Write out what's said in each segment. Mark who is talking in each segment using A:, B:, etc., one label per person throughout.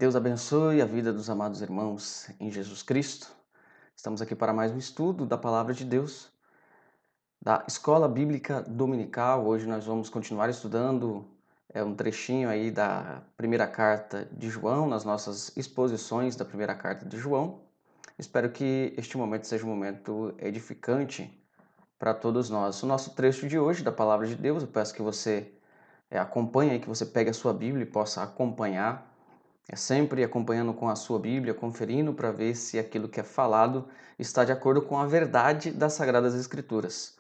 A: Deus abençoe a vida dos amados irmãos em Jesus Cristo. Estamos aqui para mais um estudo da Palavra de Deus, da Escola Bíblica Dominical. Hoje nós vamos continuar estudando um trechinho aí da primeira carta de João, nas nossas exposições da primeira carta de João. Espero que este momento seja um momento edificante para todos nós. O nosso trecho de hoje da Palavra de Deus, eu peço que você acompanhe aí, que você pegue a sua Bíblia e possa acompanhar. Sempre acompanhando com a sua Bíblia, conferindo para ver se aquilo que é falado está de acordo com a verdade das Sagradas Escrituras.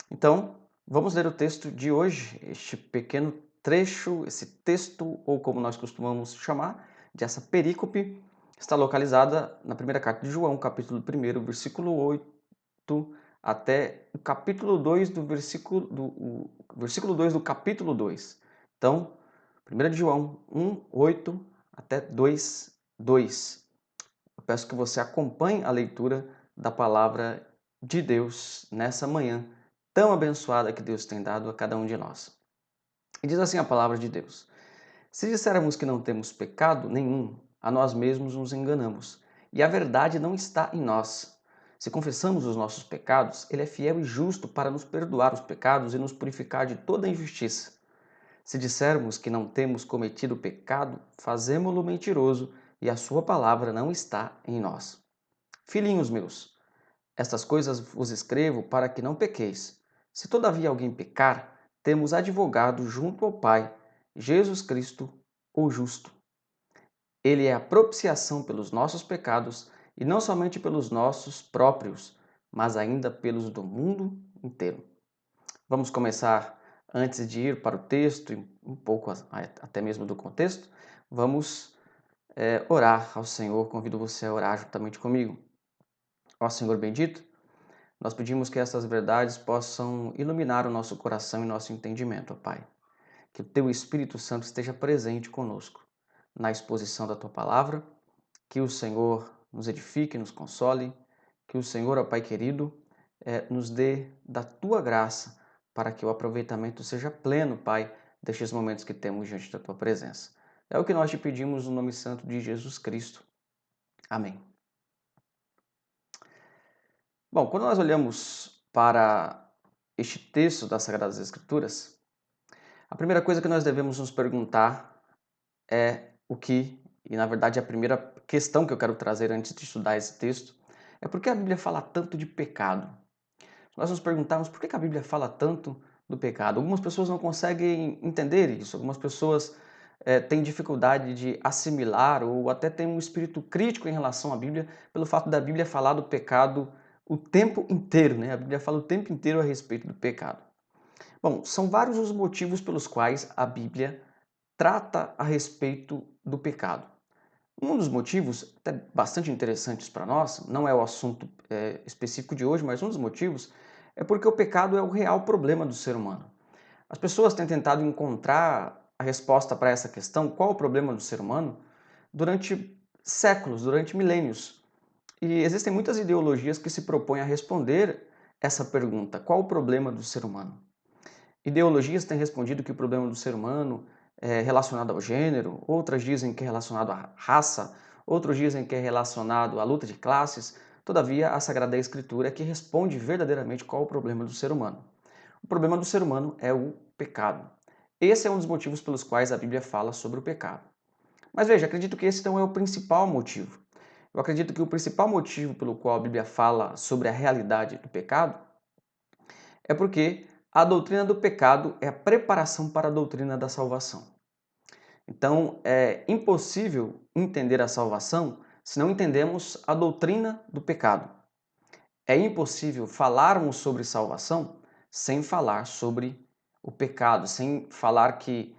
A: Então, vamos ler o texto de hoje, este pequeno trecho, esse texto, ou como nós costumamos chamar, de essa perícope, está localizada na primeira carta de João, capítulo 1, versículo 8, até o capítulo 2 do versículo 2 do capítulo 2. Então, 1 de João 1, 8 até 2, 2. Eu peço que você acompanhe a leitura da palavra de Deus nessa manhã tão abençoada que Deus tem dado a cada um de nós. E diz assim a palavra de Deus: Se dissermos que não temos pecado nenhum, a nós mesmos nos enganamos, e a verdade não está em nós. Se confessamos os nossos pecados, Ele é fiel e justo para nos perdoar os pecados e nos purificar de toda injustiça. Se dissermos que não temos cometido pecado, fazemo-lo mentiroso e a sua palavra não está em nós. Filhinhos meus, estas coisas vos escrevo para que não pequeis. Se todavia alguém pecar, temos advogado junto ao Pai, Jesus Cristo, o justo. Ele é a propiciação pelos nossos pecados, e não somente pelos nossos próprios, mas ainda pelos do mundo inteiro. Vamos começar, antes de ir para o texto, e um pouco até mesmo do contexto, vamos orar ao Senhor. Convido você a orar juntamente comigo. Ó Senhor bendito, nós pedimos que essas verdades possam iluminar o nosso coração e nosso entendimento, ó Pai. Que o Teu Espírito Santo esteja presente conosco na exposição da Tua palavra, que o Senhor nos edifique, nos console, que o Senhor, ó Pai querido, nos dê da Tua graça para que o aproveitamento seja pleno, Pai, destes momentos que temos diante da Tua presença. É o que nós te pedimos no nome santo de Jesus Cristo. Amém. Bom, quando nós olhamos para este texto das Sagradas Escrituras, a primeira coisa que nós devemos nos perguntar é o que, e na verdade a primeira questão que eu quero trazer antes de estudar esse texto, é por que a Bíblia fala tanto de pecado? Nós nos perguntarmos por que a Bíblia fala tanto do pecado. Algumas pessoas não conseguem entender isso, algumas pessoas têm dificuldade de assimilar ou até têm um espírito crítico em relação à Bíblia, pelo fato da Bíblia falar do pecado o tempo inteiro, né? A Bíblia fala o tempo inteiro a respeito do pecado. Bom, são vários os motivos pelos quais a Bíblia trata a respeito do pecado. Um dos motivos, até bastante interessantes para nós, não é o assunto específico de hoje, mas um dos motivos é porque o pecado é o real problema do ser humano. As pessoas têm tentado encontrar a resposta para essa questão, qual o problema do ser humano, durante séculos, durante milênios. E existem muitas ideologias que se propõem a responder essa pergunta, qual o problema do ser humano? Ideologias têm respondido que o problema do ser humano é relacionado ao gênero, outras dizem que é relacionado à raça, outros dizem que é relacionado à luta de classes. Todavia, a Sagrada Escritura é que responde verdadeiramente qual o problema do ser humano. O problema do ser humano é o pecado. Esse é um dos motivos pelos quais a Bíblia fala sobre o pecado. Mas veja, acredito que esse não é o principal motivo. Eu acredito que o principal motivo pelo qual a Bíblia fala sobre a realidade do pecado é porque a doutrina do pecado é a preparação para a doutrina da salvação. Então, é impossível entender a salvação se não entendemos a doutrina do pecado. É impossível falarmos sobre salvação sem falar sobre o pecado, sem falar que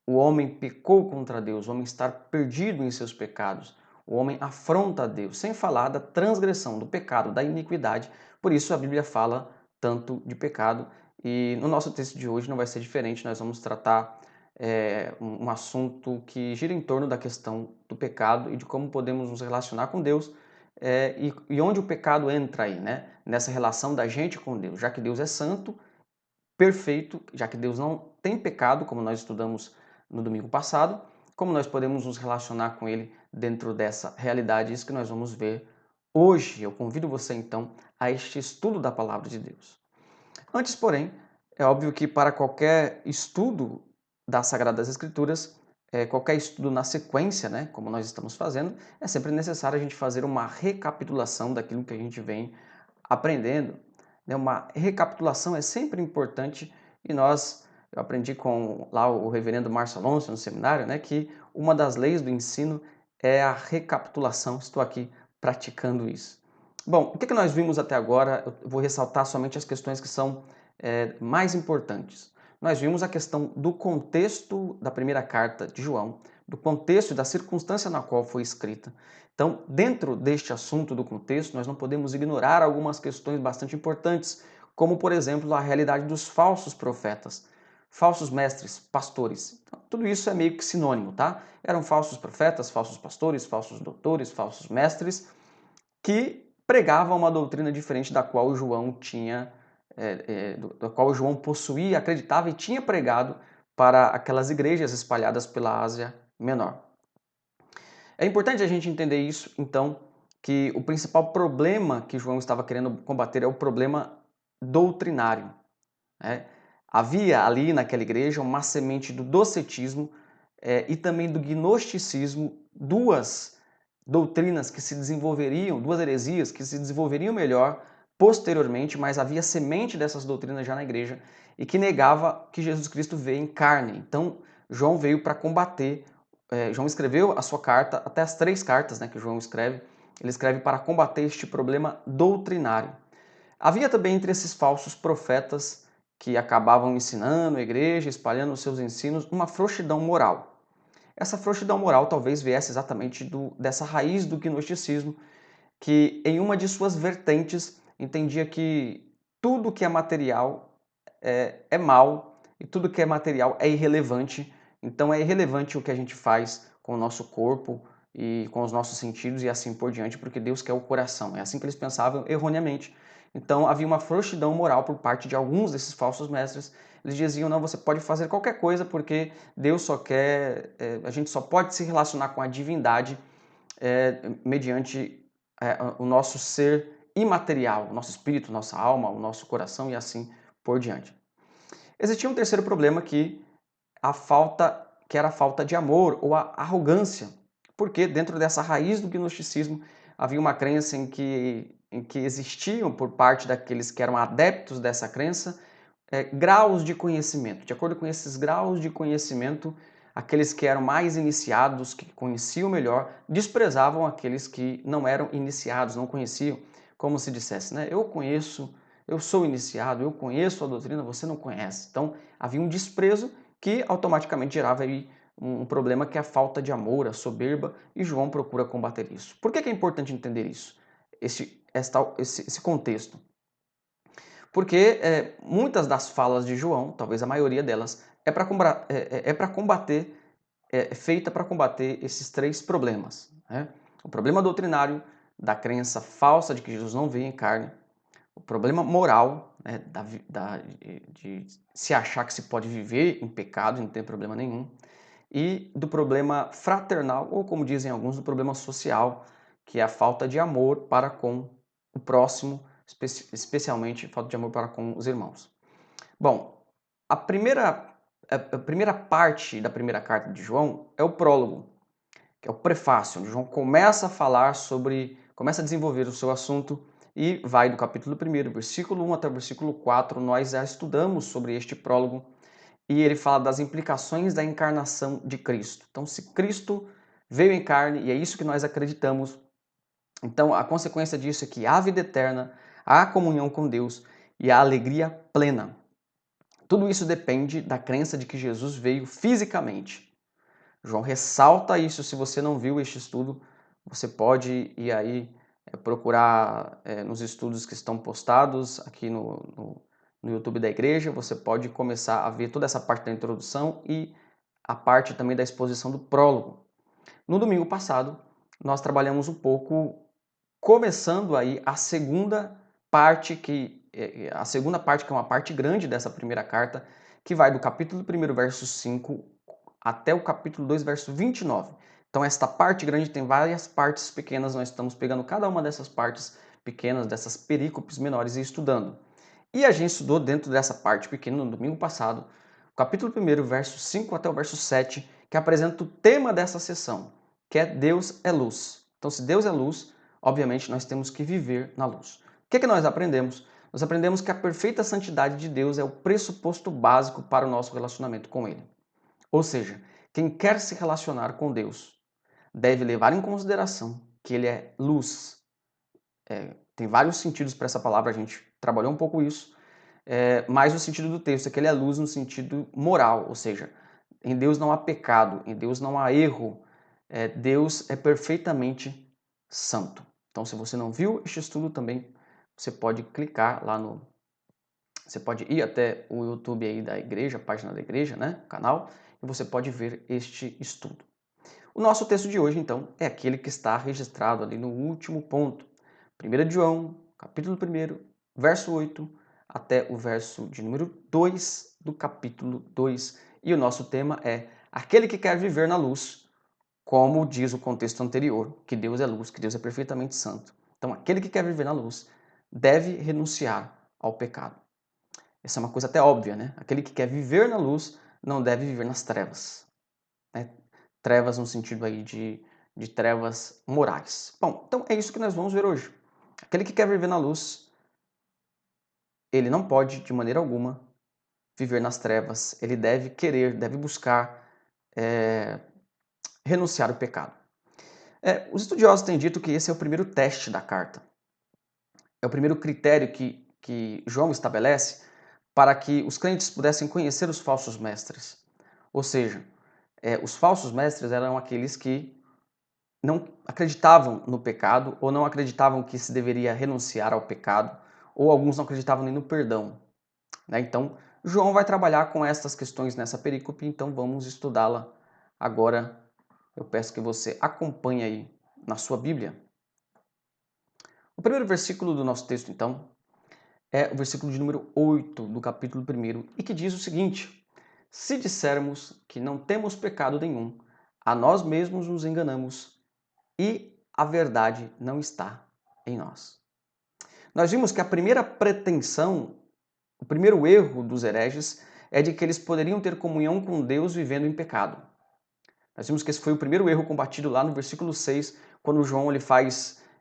A: o homem pecou contra Deus, o homem está perdido em seus pecados, o homem afronta a Deus, sem falar da transgressão, do pecado, da iniquidade. Por isso a Bíblia fala tanto de pecado e no nosso texto de hoje não vai ser diferente, nós vamos tratar um assunto que gira em torno da questão do pecado e de como podemos nos relacionar com Deus e onde o pecado entra aí, né? Nessa relação da gente com Deus, já que Deus é santo, perfeito, já que Deus não tem pecado, como nós estudamos no domingo passado, como nós podemos nos relacionar com Ele dentro dessa realidade. Isso que nós vamos ver hoje. Eu convido você, então, a este estudo da Palavra de Deus. Antes, porém, é óbvio que para qualquer estudo das Sagradas Escrituras, qualquer estudo na sequência, né, como nós estamos fazendo, é sempre necessário a gente fazer uma recapitulação daquilo que a gente vem aprendendo. Né? Uma recapitulação é sempre importante e eu aprendi com lá o reverendo Márcio Alonso no seminário, né, que uma das leis do ensino é a recapitulação. Estou aqui praticando isso. Bom, o que nós vimos até agora? Eu vou ressaltar somente as questões que são mais importantes. Nós vimos a questão do contexto da primeira carta de João, do contexto e da circunstância na qual foi escrita. Então, dentro deste assunto do contexto, nós não podemos ignorar algumas questões bastante importantes, como, por exemplo, a realidade dos falsos profetas, falsos mestres, pastores. Então, tudo isso é meio que sinônimo, tá? Eram falsos profetas, falsos pastores, falsos doutores, falsos mestres, que pregavam uma doutrina diferente da qual João tinha, da qual João possuía, acreditava e tinha pregado para aquelas igrejas espalhadas pela Ásia Menor. É importante a gente entender isso, então, que o principal problema que João estava querendo combater é o problema doutrinário. Né? Havia ali naquela igreja uma semente do docetismo e também do gnosticismo, duas doutrinas que se desenvolveriam, duas heresias que se desenvolveriam melhor posteriormente, mas havia semente dessas doutrinas já na igreja e que negava que Jesus Cristo veio em carne. Então, João veio para combater. João escreveu a sua carta, até as 3 cartas, né, que João escreve, ele escreve para combater este problema doutrinário. Havia também entre esses falsos profetas que acabavam ensinando a igreja, espalhando os seus ensinos, uma frouxidão moral. Essa frouxidão moral talvez viesse exatamente dessa raiz do gnosticismo, que em uma de suas vertentes entendia que tudo que é material é mal e tudo que é material é irrelevante. Então é irrelevante o que a gente faz com o nosso corpo e com os nossos sentidos e assim por diante, porque Deus quer o coração. É assim que eles pensavam erroneamente. Então havia uma frouxidão moral por parte de alguns desses falsos mestres. Eles diziam, não, você pode fazer qualquer coisa porque Deus só quer, a gente só pode se relacionar com a divindade mediante o nosso ser imaterial, o nosso espírito, nossa alma, o nosso coração e assim por diante. Existia um terceiro problema que era a falta de amor ou a arrogância, porque dentro dessa raiz do gnosticismo havia uma crença em que existiam por parte daqueles que eram adeptos dessa crença graus de conhecimento. De acordo com esses graus de conhecimento, aqueles que eram mais iniciados, que conheciam melhor, desprezavam aqueles que não eram iniciados, não conheciam, como se dissesse, né? Eu conheço, eu sou iniciado, eu conheço a doutrina, você não conhece. Então, havia um desprezo que automaticamente gerava aí um problema que é a falta de amor, a soberba, e João procura combater isso. Por que é importante entender isso? Esse contexto. Porque muitas das falas de João, talvez a maioria delas, feita para combater esses 3 problemas. Né? O problema doutrinário, da crença falsa de que Jesus não veio em carne, o problema moral, né, de se achar que se pode viver em pecado e não tem problema nenhum, e do problema fraternal, ou como dizem alguns, do problema social, que é a falta de amor para com o próximo, especialmente falta de amor para com os irmãos. Bom, a primeira parte da primeira carta de João é o prólogo, que é o prefácio, onde João começa a falar começa a desenvolver o seu assunto e vai do capítulo 1, versículo 1 até o versículo 4, nós já estudamos sobre este prólogo e ele fala das implicações da encarnação de Cristo. Então, se Cristo veio em carne, e é isso que nós acreditamos, então a consequência disso é que há vida eterna, há comunhão com Deus e há alegria plena. Tudo isso depende da crença de que Jesus veio fisicamente. João ressalta isso. Se você não viu este estudo, você pode ir aí procurar nos estudos que estão postados aqui no YouTube da igreja. Você pode começar a ver toda essa parte da introdução e a parte também da exposição do prólogo. No domingo passado, nós trabalhamos um pouco, começando aí a segunda parte, que é uma parte grande dessa primeira carta, que vai do capítulo 1, verso 5 até o capítulo 2, verso 29. Então esta parte grande tem várias partes pequenas, nós estamos pegando cada uma dessas partes pequenas, dessas perícopes menores e estudando. E a gente estudou dentro dessa parte pequena no domingo passado, o capítulo 1, verso 5 até o verso 7, que apresenta o tema dessa sessão, que é Deus é luz. Então se Deus é luz, obviamente nós temos que viver na luz. O que nós aprendemos? Nós aprendemos que a perfeita santidade de Deus é o pressuposto básico para o nosso relacionamento com Ele. Ou seja, quem quer se relacionar com Deus deve levar em consideração que Ele é luz. Tem vários sentidos para essa palavra, a gente trabalhou um pouco isso, mas o sentido do texto é que Ele é luz no sentido moral, ou seja, em Deus não há pecado, em Deus não há erro, Deus é perfeitamente santo. Então, se você não viu este estudo também, você pode clicar lá no... Você pode ir até o YouTube aí da igreja, a página da igreja, né, o canal, e você pode ver este estudo. O nosso texto de hoje, então, é aquele que está registrado ali no último ponto. 1 de João, capítulo 1, verso 8, até o verso de número 2 do capítulo 2. E o nosso tema é aquele que quer viver na luz, como diz o contexto anterior, que Deus é luz, que Deus é perfeitamente santo. Então, aquele que quer viver na luz deve renunciar ao pecado. Essa é uma coisa até óbvia, né? Aquele que quer viver na luz não deve viver nas trevas. Né? Trevas no sentido aí de trevas morais. Bom, então é isso que nós vamos ver hoje. Aquele que quer viver na luz, ele não pode, de maneira alguma, viver nas trevas. Ele deve querer, deve buscar renunciar ao pecado. Os estudiosos têm dito que esse é o primeiro teste da carta. É o primeiro critério que João estabelece para que os crentes pudessem conhecer os falsos mestres. Ou seja, os falsos mestres eram aqueles que não acreditavam no pecado ou não acreditavam que se deveria renunciar ao pecado, ou alguns não acreditavam nem no perdão. Né? Então, João vai trabalhar com essas questões nessa perícope, então vamos estudá-la agora. Eu peço que você acompanhe aí na sua Bíblia. O primeiro versículo do nosso texto, então, é o versículo de número 8 do capítulo 1, e que diz o seguinte: se dissermos que não temos pecado nenhum, a nós mesmos nos enganamos e a verdade não está em nós. Nós vimos que a primeira pretensão, o primeiro erro dos hereges é de que eles poderiam ter comunhão com Deus vivendo em pecado. Nós vimos que esse foi o primeiro erro combatido lá no versículo 6, quando João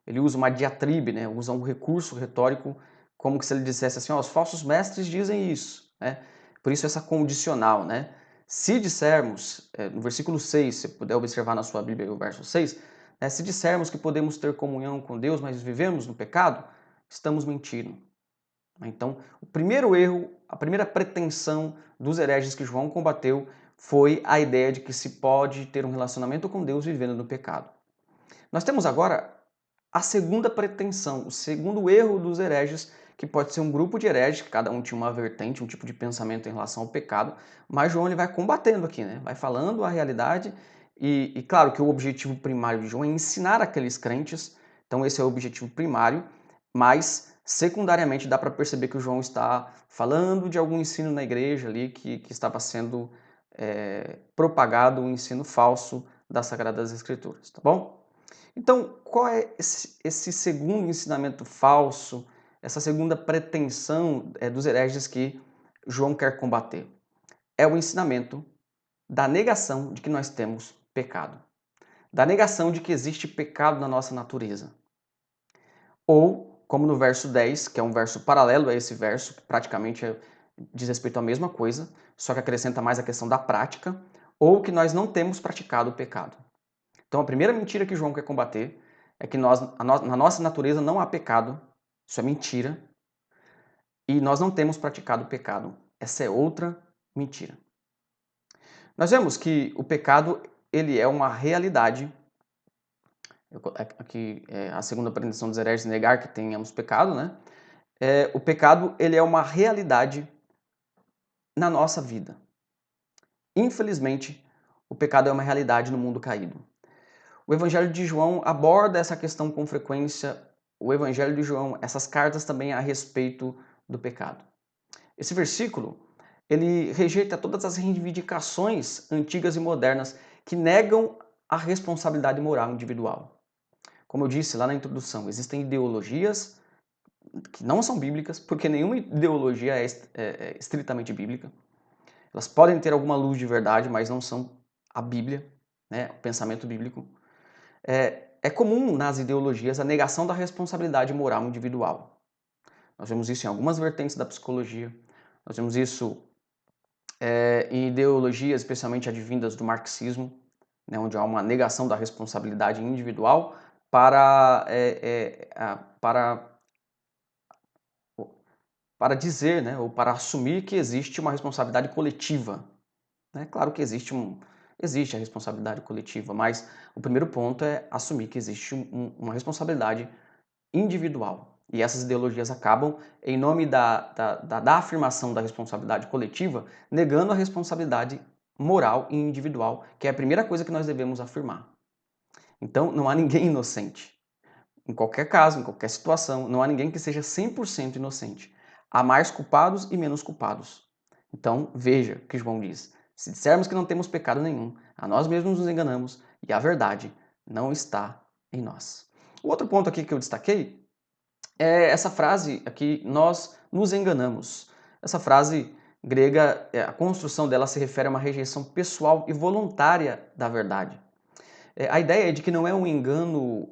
A: ele usa uma diatribe, né? Usa um recurso retórico, como se ele dissesse assim, os falsos mestres dizem isso. Né? Por isso essa condicional. Né? Se dissermos, no versículo 6, se puder observar na sua Bíblia o verso 6, se dissermos que podemos ter comunhão com Deus, mas vivemos no pecado, estamos mentindo. Então, o primeiro erro, a primeira pretensão dos hereges que João combateu foi a ideia de que se pode ter um relacionamento com Deus vivendo no pecado. Nós temos agora a segunda pretensão, o segundo erro dos hereges, que pode ser um grupo de hereges, que cada um tinha uma vertente, um tipo de pensamento em relação ao pecado, mas João ele vai combatendo aqui, né? Vai falando a realidade e claro que o objetivo primário de João é ensinar aqueles crentes, então esse é o objetivo primário, mas secundariamente dá para perceber que o João está falando de algum ensino na igreja ali que estava sendo propagado, um ensino falso das Sagradas Escrituras, tá bom? Então, qual é esse segundo ensinamento falso, essa segunda pretensão dos hereges que João quer combater? É o ensinamento da negação de que nós temos pecado, da negação de que existe pecado na nossa natureza. Ou, como no verso 10, que é um verso paralelo a esse verso, que praticamente diz respeito à mesma coisa, só que acrescenta mais a questão da prática, ou que nós não temos praticado o pecado. Então a primeira mentira que João quer combater é que na nossa natureza não há pecado, isso é mentira, e nós não temos praticado o pecado, essa é outra mentira. Nós vemos que o pecado ele é uma realidade. Aqui a segunda pretensão dos hereges negar que tenhamos pecado, né? O pecado ele é uma realidade na nossa vida. Infelizmente, o pecado é uma realidade no mundo caído. O Evangelho de João aborda essa questão com frequência. O Evangelho de João, essas cartas também a respeito do pecado. Esse versículo, ele rejeita todas as reivindicações antigas e modernas que negam a responsabilidade moral individual. Como eu disse lá na introdução, existem ideologias que não são bíblicas, porque nenhuma ideologia é estritamente bíblica. Elas podem ter alguma luz de verdade, mas não são a Bíblia, né, o pensamento bíblico. É comum nas ideologias a negação da responsabilidade moral individual. Nós vemos isso em algumas vertentes da psicologia, nós vemos isso em ideologias especialmente advindas do marxismo, né, onde há uma negação da responsabilidade individual para dizer, né, ou para assumir que existe uma responsabilidade coletiva. Né? Claro que existe a responsabilidade coletiva, mas o primeiro ponto é assumir que existe uma responsabilidade individual. E essas ideologias acabam, em nome da afirmação da responsabilidade coletiva, negando a responsabilidade moral e individual, que é a primeira coisa que nós devemos afirmar. Então, não há ninguém inocente. Em qualquer caso, em qualquer situação, não há ninguém que seja 100% inocente. Há mais culpados e menos culpados. Então, veja o que João diz. Se dissermos que não temos pecado nenhum, a nós mesmos nos enganamos e a verdade não está em nós. O outro ponto aqui que eu destaquei é essa frase aqui, nós nos enganamos. Essa frase grega, a construção dela se refere a uma rejeição pessoal e voluntária da verdade. A ideia é de que não é um engano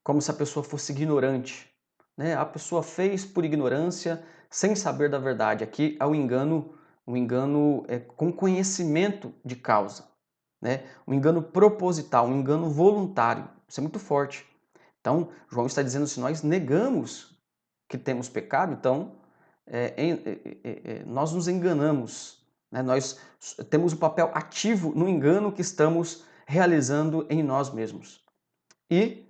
A: como se a pessoa fosse ignorante, né? A pessoa fez por ignorância, sem saber da verdade. Aqui é um engano com conhecimento de causa, né? Um engano proposital, um engano voluntário. Isso é muito forte. Então, João está dizendo, se nós negamos que temos pecado, então nós nos enganamos, né? Nós temos um papel ativo no engano que estamos realizando em nós mesmos. E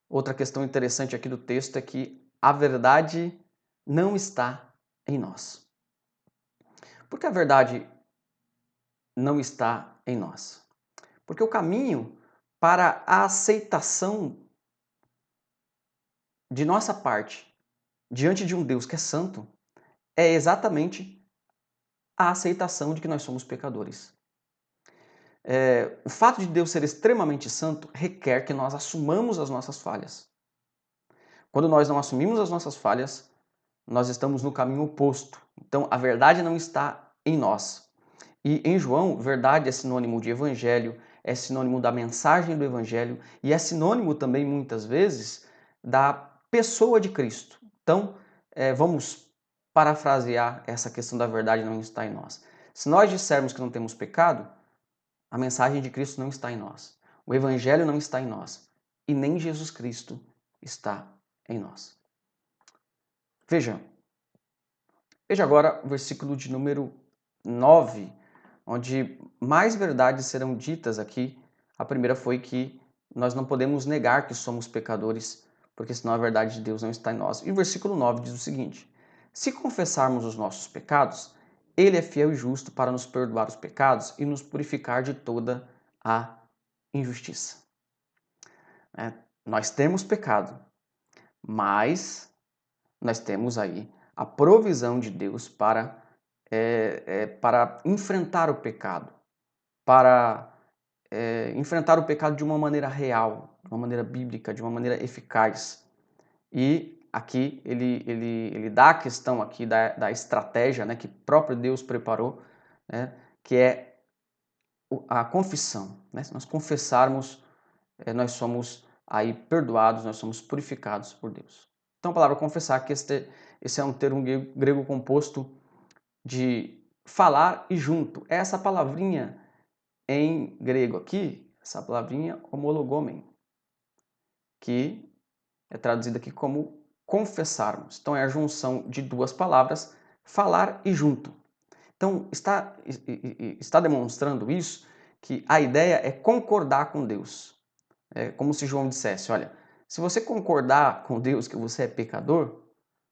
A: outra questão interessante aqui do texto é que a verdade não está em nós. Por que a verdade não está em nós? Porque o caminho para a aceitação de nossa parte diante de um Deus que é santo é exatamente a aceitação de que nós somos pecadores. O fato de Deus ser extremamente santo requer que nós assumamos as nossas falhas. Quando nós não assumimos as nossas falhas, nós estamos no caminho oposto. Então, a verdade não está em nós. E em João, verdade é sinônimo de evangelho, é sinônimo da mensagem do evangelho e é sinônimo também, muitas vezes, da pessoa de Cristo. Então, vamos parafrasear essa questão da verdade não está em nós. Se nós dissermos que não temos pecado, a mensagem de Cristo não está em nós. O evangelho não está em nós. E nem Jesus Cristo está em nós. Veja agora o versículo de número 9, onde mais verdades serão ditas aqui. A primeira foi que nós não podemos negar que somos pecadores, porque senão a verdade de Deus não está em nós. E o versículo 9 diz o seguinte: se confessarmos os nossos pecados, Ele é fiel e justo para nos perdoar os pecados e nos purificar de toda a injustiça. Nós temos pecado, mas nós temos aí a provisão de Deus para enfrentar o pecado, para enfrentar o pecado de uma maneira real, de uma maneira bíblica, de uma maneira eficaz. E aqui ele dá a questão aqui da estratégia, né, que próprio Deus preparou, né, que é a confissão. Né? Se nós confessarmos, nós somos aí perdoados, nós somos purificados por Deus. Então a palavra confessar, que esse é um termo grego composto de falar e junto. Essa palavrinha em grego aqui, essa palavrinha homologomen, que é traduzida aqui como confessarmos. Então é a junção de duas palavras, falar e junto. Então está demonstrando isso, que a ideia é concordar com Deus. É como se João dissesse, olha, se você concordar com Deus que você é pecador,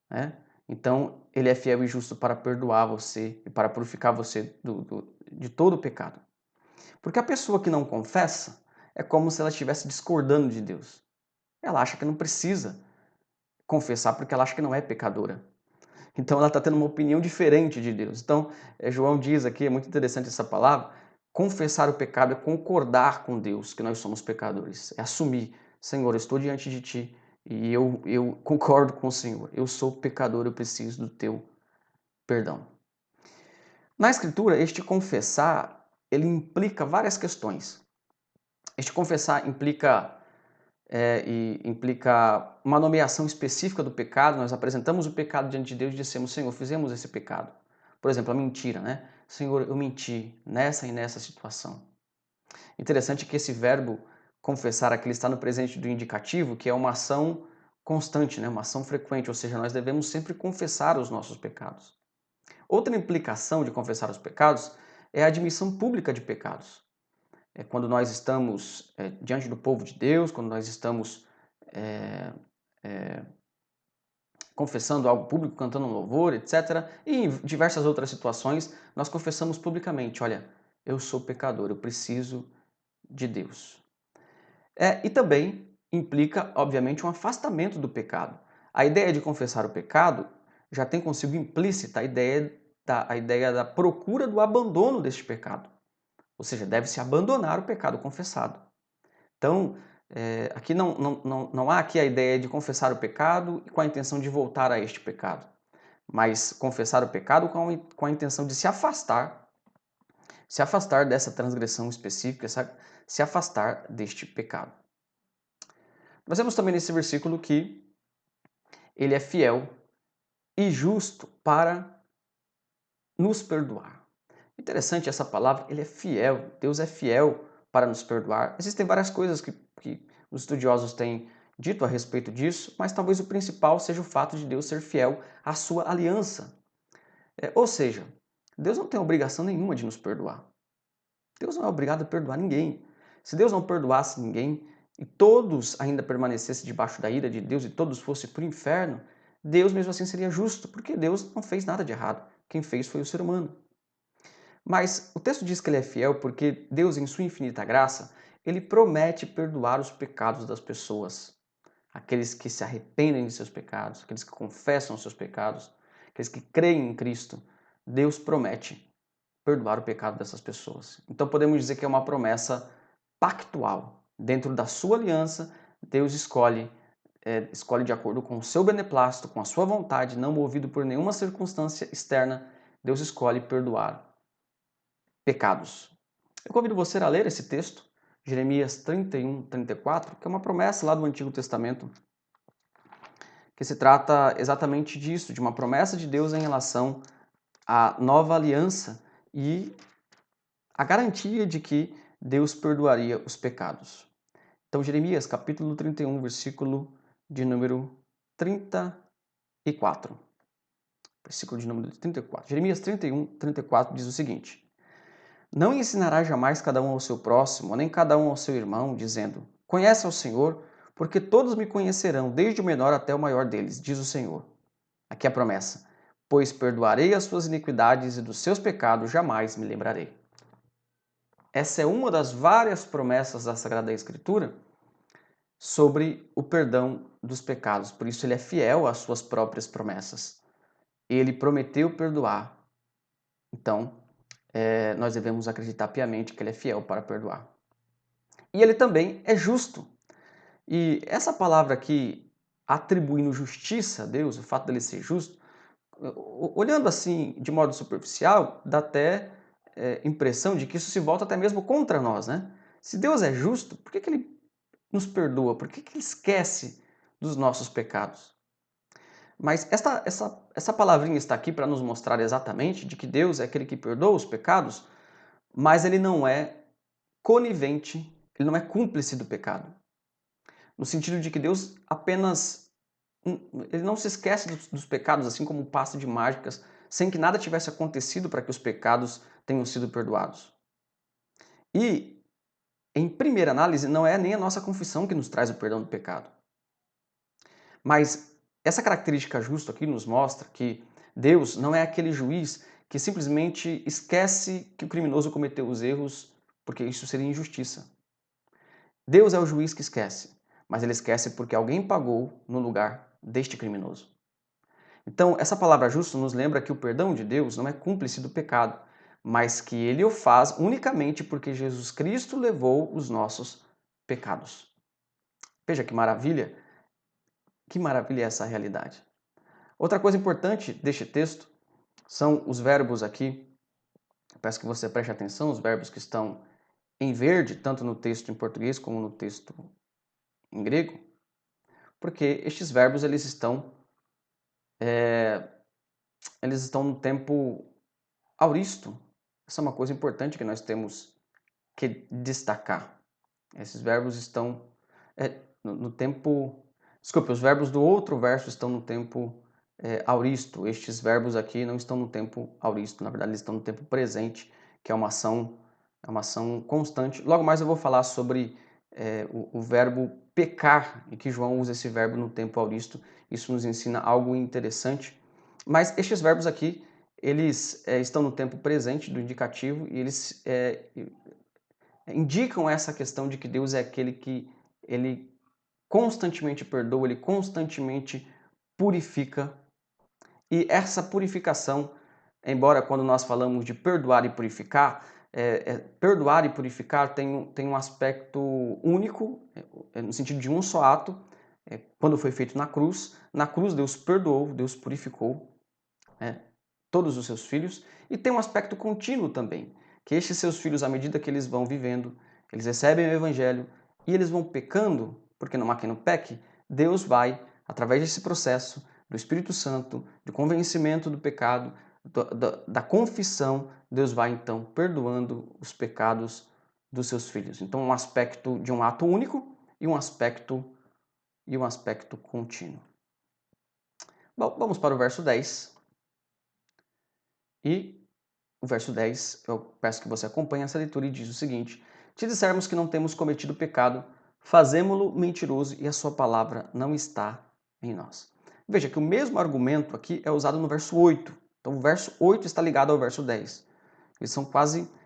A: né, então ele é fiel e justo para perdoar você e para purificar você de todo o pecado. Porque a pessoa que não confessa é como se ela estivesse discordando de Deus. Ela acha que não precisa confessar porque ela acha que não é pecadora. Então ela está tendo uma opinião diferente de Deus. Então, João diz aqui, é muito interessante essa palavra, confessar o pecado é concordar com Deus que nós somos pecadores. É assumir, Senhor, eu estou diante de Ti e eu concordo com o Senhor. Eu sou pecador, eu preciso do Teu perdão. Na Escritura, este confessar, ele implica várias questões. Este confessar implica uma nomeação específica do pecado. Nós apresentamos o pecado diante de Deus e dissemos, Senhor, fizemos esse pecado. Por exemplo, a mentira, né? Senhor, eu menti nessa e nessa situação. Interessante que esse verbo confessar aqui está no presente do indicativo, que é uma ação constante, né? Uma ação frequente, ou seja, nós devemos sempre confessar os nossos pecados. Outra implicação de confessar os pecados é a admissão pública de pecados. É quando nós estamos diante do povo de Deus, quando nós estamos é, é, confessando algo público, cantando um louvor, etc. E em diversas outras situações, nós confessamos publicamente, olha, eu sou pecador, eu preciso de Deus. E também implica, obviamente, um afastamento do pecado. A ideia de confessar o pecado já tem consigo implícita a ideia da procura do abandono deste pecado. Ou seja, deve-se abandonar o pecado confessado. Então, aqui não há aqui a ideia de confessar o pecado com a intenção de voltar a este pecado, mas confessar o pecado com a intenção de se afastar dessa transgressão específica, se afastar deste pecado. Nós vemos também nesse versículo que ele é fiel e justo para nos perdoar. Interessante essa palavra, ele é fiel, Deus é fiel para nos perdoar. Existem várias coisas que os estudiosos têm dito a respeito disso, mas talvez o principal seja o fato de Deus ser fiel à sua aliança. Ou seja, Deus não tem obrigação nenhuma de nos perdoar. Deus não é obrigado a perdoar ninguém. Se Deus não perdoasse ninguém e todos ainda permanecessem debaixo da ira de Deus e todos fossem para o inferno, Deus mesmo assim seria justo, porque Deus não fez nada de errado. Quem fez foi o ser humano. Mas o texto diz que ele é fiel porque Deus, em sua infinita graça, ele promete perdoar os pecados das pessoas. Aqueles que se arrependem de seus pecados, aqueles que confessam os seus pecados, aqueles que creem em Cristo, Deus promete perdoar o pecado dessas pessoas. Então podemos dizer que é uma promessa pactual. Dentro da sua aliança, Deus escolhe de acordo com o seu beneplácito, com a sua vontade, não movido por nenhuma circunstância externa, Deus escolhe perdoar pecados. Eu convido você a ler esse texto, Jeremias 31, 34, que é uma promessa lá do Antigo Testamento, que se trata exatamente disso, de uma promessa de Deus em relação à nova aliança e a garantia de que Deus perdoaria os pecados. Então, Jeremias, capítulo 31, versículo de número 34. Versículo de número 34. Jeremias 31, 34 diz o seguinte: Não ensinará jamais cada um ao seu próximo, nem cada um ao seu irmão, dizendo: Conhece ao Senhor, porque todos me conhecerão, desde o menor até o maior deles, diz o Senhor. Aqui é a promessa: Pois perdoarei as suas iniquidades e dos seus pecados jamais me lembrarei. Essa é uma das várias promessas da Sagrada Escritura sobre o perdão dos pecados. Por isso ele é fiel às suas próprias promessas. Ele prometeu perdoar. Então, nós devemos acreditar piamente que ele é fiel para perdoar. E ele também é justo. E essa palavra aqui, atribuindo justiça a Deus, o fato dele ser justo, olhando assim de modo superficial, dá até impressão de que isso se volta até mesmo contra nós, né? Se Deus é justo, por que ele nos perdoa? Por que ele esquece dos nossos pecados? Mas essa palavrinha está aqui para nos mostrar exatamente de que Deus é aquele que perdoa os pecados, mas ele não é conivente, ele não é cúmplice do pecado. No sentido de que Deus apenas ele não se esquece dos pecados, assim como um passe de mágicas, sem que nada tivesse acontecido para que os pecados tenham sido perdoados. E, em primeira análise, não é nem a nossa confissão que nos traz o perdão do pecado. Mas essa característica justa aqui nos mostra que Deus não é aquele juiz que simplesmente esquece que o criminoso cometeu os erros, porque isso seria injustiça. Deus é o juiz que esquece, mas ele esquece porque alguém pagou no lugar deste criminoso. Então, essa palavra justo nos lembra que o perdão de Deus não é cúmplice do pecado, mas que ele o faz unicamente porque Jesus Cristo levou os nossos pecados. Veja que maravilha é essa realidade. Outra coisa importante deste texto são os verbos aqui. Eu peço que você preste atenção, os verbos que estão em verde, tanto no texto em português como no texto em grego, porque estes verbos eles estão no tempo auristo. Essa é uma coisa importante que nós temos que destacar. Esses verbos estão no tempo. Desculpe, os verbos do outro verso estão no tempo auristo. Estes verbos aqui não estão no tempo auristo, na verdade, eles estão no tempo presente, que é uma ação constante. Logo mais eu vou falar sobre o verbo pecar, e que João usa esse verbo no tempo auristo. Isso nos ensina algo interessante. Mas estes verbos aqui, eles estão no tempo presente do indicativo e eles indicam essa questão de que Deus é aquele que ele constantemente perdoa, ele constantemente purifica. E essa purificação, embora quando nós falamos de perdoar e purificar, perdoar e purificar tem um aspecto único, no sentido de um só ato, quando foi feito na cruz. Na cruz Deus perdoou, Deus purificou todos os seus filhos, e tem um aspecto contínuo também, que estes seus filhos, à medida que eles vão vivendo, eles recebem o evangelho e eles vão pecando, porque não há quem não peque, Deus vai, através desse processo do Espírito Santo, do convencimento do pecado, da confissão, Deus vai então perdoando os pecados dos seus filhos. Então, um aspecto de um ato único e um aspecto contínuo. Bom, vamos para o verso 10. E o verso 10, eu peço que você acompanhe essa leitura e diz o seguinte: Se dissermos que não temos cometido pecado, fazemo-lo mentiroso e a sua palavra não está em nós. Veja que o mesmo argumento aqui é usado no verso 8. Então o verso 8 está ligado ao verso 10. Eles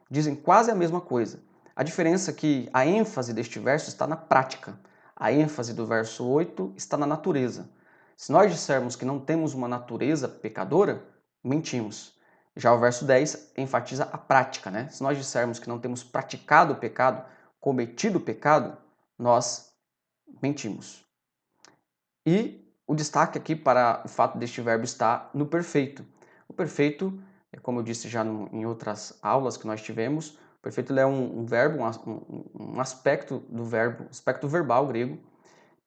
A: dizem quase a mesma coisa. A diferença é que a ênfase deste verso está na prática. A ênfase do verso 8 está na natureza. Se nós dissermos que não temos uma natureza pecadora, mentimos. Já o verso 10 enfatiza a prática, né? Se nós dissermos que não temos praticado o pecado, cometido o pecado, nós mentimos. E o destaque aqui para o fato deste verbo estar no perfeito. O perfeito, como eu disse já em outras aulas que nós tivemos, o perfeito é um verbo, um aspecto do verbo, aspecto verbal grego,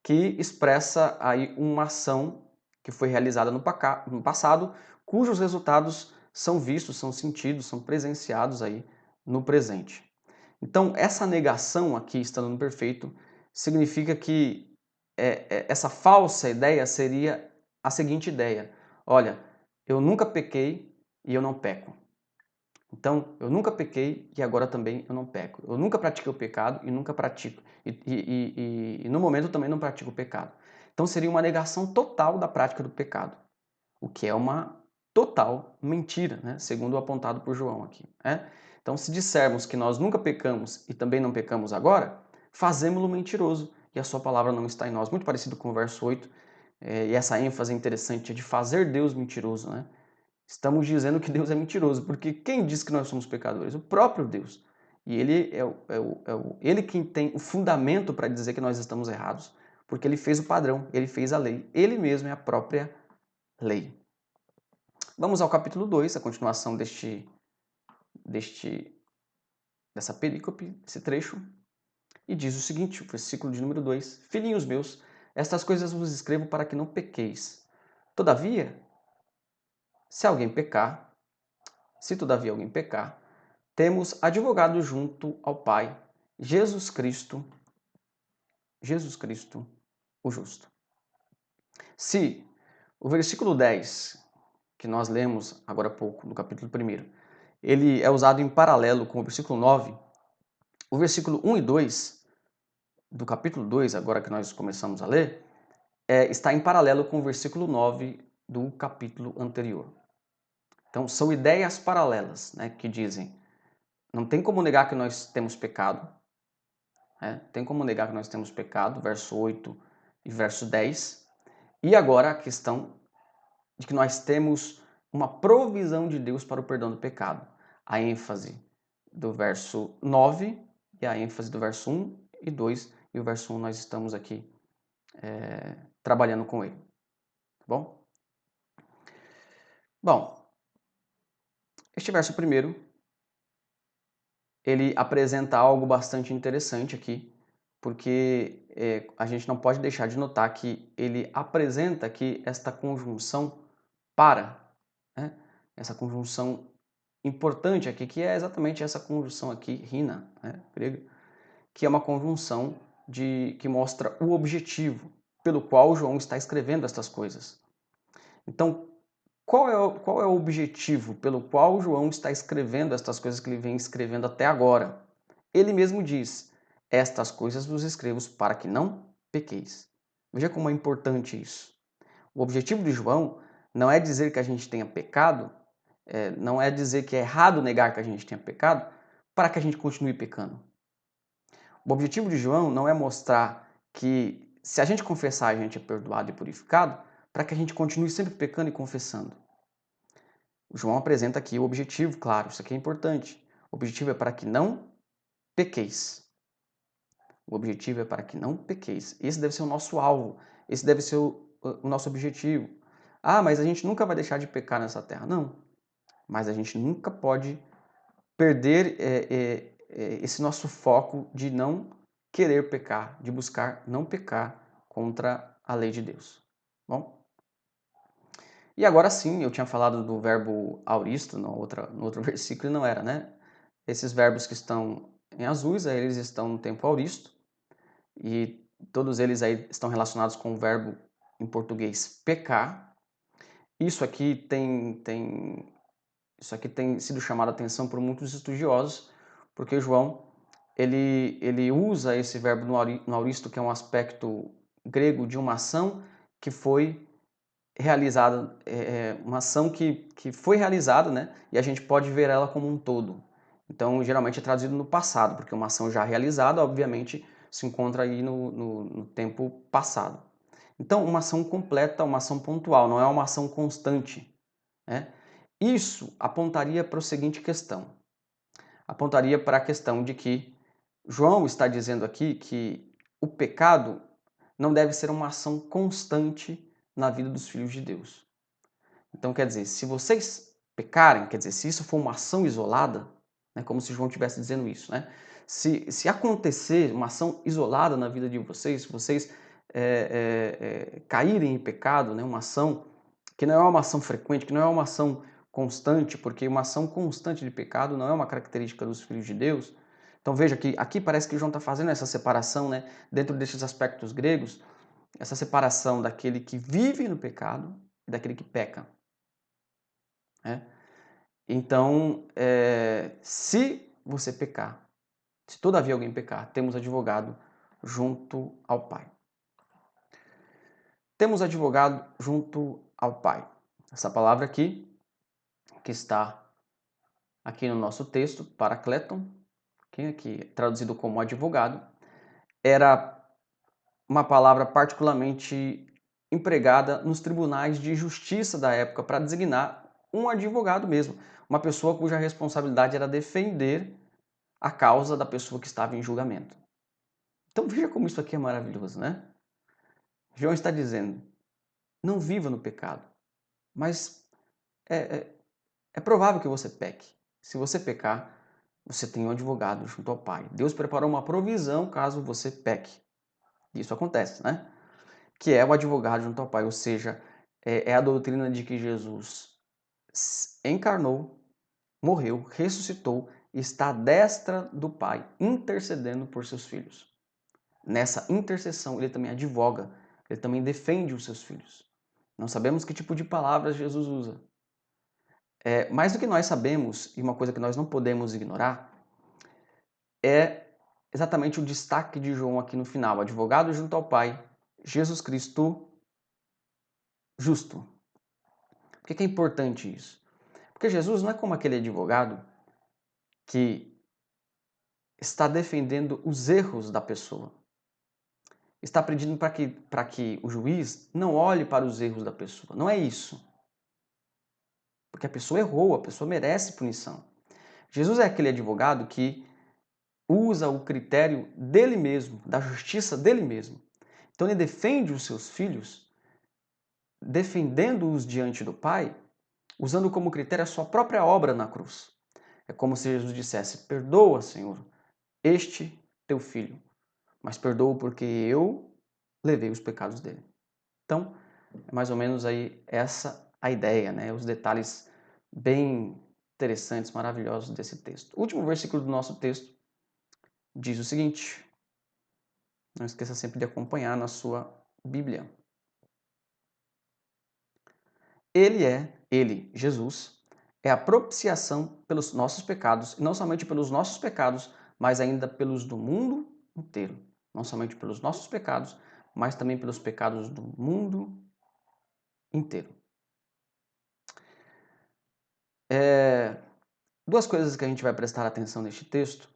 A: que expressa aí uma ação que foi realizada no passado, cujos resultados são vistos, são sentidos, são presenciados aí no presente. Então, essa negação aqui, estando no perfeito, significa que essa falsa ideia seria a seguinte ideia: olha, eu nunca pequei e eu não peco. Então, eu nunca pequei e agora também eu não peco. Eu nunca pratiquei o pecado e nunca pratico. E no momento também não pratico o pecado. Então, seria uma negação total da prática do pecado, o que é uma total mentira, né? Segundo o apontado por João aqui. Né? Então, se dissermos que nós nunca pecamos e também não pecamos agora, fazemos-lo mentiroso e a sua palavra não está em nós. Muito parecido com o verso 8, e essa ênfase interessante de fazer Deus mentiroso, né? Estamos dizendo que Deus é mentiroso, porque quem diz que nós somos pecadores? O próprio Deus. E ele ele quem tem o fundamento para dizer que nós estamos errados, porque ele fez o padrão, ele fez a lei, ele mesmo é a própria lei. Vamos ao capítulo 2, a continuação dessa perícope, desse trecho, e diz o seguinte, o versículo de número 2: Filhinhos meus, estas coisas vos escrevo para que não pequeis. Todavia, se alguém pecar, se todavia alguém pecar, temos advogado junto ao Pai, Jesus Cristo, o justo. Se o versículo 10, que nós lemos agora há pouco, no capítulo 1, ele é usado em paralelo com o versículo 9, o versículo 1 e 2 do capítulo 2, agora que nós começamos a ler, está em paralelo com o versículo 9 do capítulo anterior. Então, são ideias paralelas, né, que dizem: não tem como negar que nós temos pecado, tem como negar que nós temos pecado, verso 8 e verso 10. E agora a questão de que nós temos uma provisão de Deus para o perdão do pecado. A ênfase do verso 9 e a ênfase do verso 1 e 2. E o verso 1 nós estamos aqui trabalhando com ele. Tá bom? Bom, este verso primeiro, ele apresenta algo bastante interessante aqui, porque a gente não pode deixar de notar que ele apresenta aqui esta conjunção para, né? Essa conjunção importante aqui, que é exatamente essa conjunção aqui, rina, né, grega, que é uma conjunção que mostra o objetivo pelo qual João está escrevendo estas coisas. Então, qual é o objetivo pelo qual João está escrevendo estas coisas que ele vem escrevendo até agora? Ele mesmo diz: estas coisas vos escrevo para que não pequeis. Veja como é importante isso. O objetivo de João não é dizer que a gente tenha pecado, não é dizer que é errado negar que a gente tenha pecado, para que a gente continue pecando. O objetivo de João não é mostrar que se a gente confessar, a gente é perdoado e purificado, para que a gente continue sempre pecando e confessando. O João apresenta aqui o objetivo, claro, isso aqui é importante. O objetivo é para que não pequeis. O objetivo é para que não pequeis. Esse deve ser o nosso alvo, esse deve ser o nosso objetivo. Ah, mas a gente nunca vai deixar de pecar nessa terra. Não, mas a gente nunca pode perder esse nosso foco de não querer pecar, de buscar não pecar contra a lei de Deus. Bom? E agora sim, eu tinha falado do verbo auristo no outro versículo e não era, né? Esses verbos que estão em azuis, aí eles estão no tempo auristo e todos eles aí estão relacionados com o verbo em português pecar. Isso aqui tem sido chamado a atenção por muitos estudiosos, porque João ele usa esse verbo no auristo, que é um aspecto grego de uma ação que foi realizada, uma ação que foi realizada, né? E a gente pode ver ela como um todo. Então, geralmente é traduzido no passado, porque uma ação já realizada, obviamente, se encontra aí no tempo passado. Então, uma ação completa, uma ação pontual, não é uma ação constante, né? Isso apontaria para a seguinte questão. Apontaria para a questão de que João está dizendo aqui que o pecado não deve ser uma ação constante na vida dos filhos de Deus. Então, quer dizer, se vocês pecarem, quer dizer, se isso for uma ação isolada, né, como se João estivesse dizendo isso, né? Se acontecer uma ação isolada na vida de vocês, se vocês caírem em pecado, né, uma ação que não é uma ação frequente, que não é uma ação constante, porque uma ação constante de pecado não é uma característica dos filhos de Deus. Então veja que aqui parece que João está fazendo essa separação, né, dentro desses aspectos gregos, essa separação daquele que vive no pecado e daquele que peca. Né? Então, se você pecar, se todavia alguém pecar, temos advogado junto ao Pai. Temos advogado junto ao Pai. Essa palavra aqui, que está aqui no nosso texto, parakleton, que aqui é traduzido como advogado, era uma palavra particularmente empregada nos tribunais de justiça da época para designar um advogado mesmo, uma pessoa cuja responsabilidade era defender a causa da pessoa que estava em julgamento. Então veja como isso aqui é maravilhoso, né? João está dizendo, não viva no pecado, mas é provável que você peque. Se você pecar, você tem um advogado junto ao Pai. Deus preparou uma provisão caso você peque. Isso acontece, né? Que é o advogado junto ao Pai, ou seja, é a doutrina de que Jesus encarnou, morreu, ressuscitou e está à destra do Pai, intercedendo por seus filhos. Nessa intercessão, ele também advoga, ele também defende os seus filhos. Não sabemos que tipo de palavras Jesus usa. Mais do que nós sabemos, e uma coisa que nós não podemos ignorar, é exatamente o destaque de João aqui no final. Advogado junto ao Pai, Jesus Cristo justo. Por que é importante isso? Porque Jesus não é como aquele advogado que está defendendo os erros da pessoa. Está pedindo para que o juiz não olhe para os erros da pessoa. Não é isso. porque a pessoa errou, a pessoa merece punição. Jesus é aquele advogado que usa o critério dele mesmo, da justiça dele mesmo. Então ele defende os seus filhos, defendendo-os diante do Pai, usando como critério a sua própria obra na cruz. É como se Jesus dissesse: perdoa, Senhor, este teu filho, mas perdoa porque eu levei os pecados dele. Então, é mais ou menos aí essa a ideia, né? Os detalhes bem interessantes, maravilhosos desse texto. O último versículo do nosso texto diz o seguinte: não esqueça sempre de acompanhar na sua Bíblia. Ele, Jesus, é a propiciação pelos nossos pecados, e não somente pelos nossos pecados, mas ainda pelos do mundo inteiro. Não somente pelos nossos pecados, mas também pelos pecados do mundo inteiro. Duas coisas que a gente vai prestar atenção neste texto.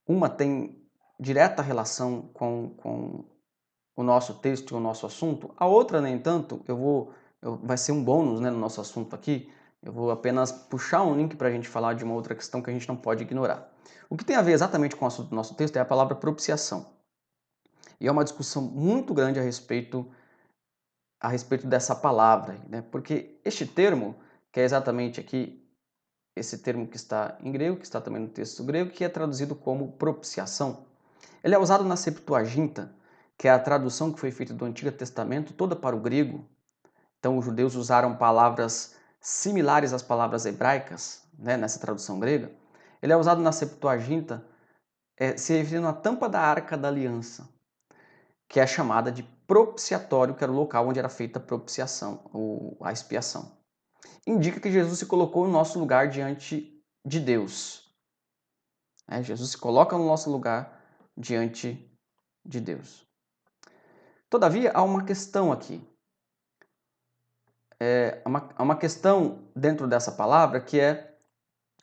A: Uma tem direta relação com o nosso texto e o nosso assunto. A outra, nem tanto, vai ser um bônus, né, no nosso assunto aqui. Eu vou apenas puxar um link para a gente falar de uma outra questão que a gente não pode ignorar. O que tem a ver exatamente com o assunto do nosso texto é a palavra propiciação. E é uma discussão muito grande a respeito dessa palavra, né? Porque este termo, que é exatamente aqui esse termo que está em grego, que está também no texto grego, que é traduzido como propiciação, ele é usado na Septuaginta, que é a tradução que foi feita do Antigo Testamento toda para o grego. Então, os judeus usaram palavras similares às palavras hebraicas, né, nessa tradução grega. Ele é usado na Septuaginta se referindo à tampa da Arca da Aliança, que é chamada de propiciatório, que era o local onde era feita a propiciação, ou a expiação. Indica que Jesus se colocou no nosso lugar diante de Deus. Jesus se coloca no nosso lugar diante de Deus. Todavia, há uma questão aqui. Há uma questão dentro dessa palavra que é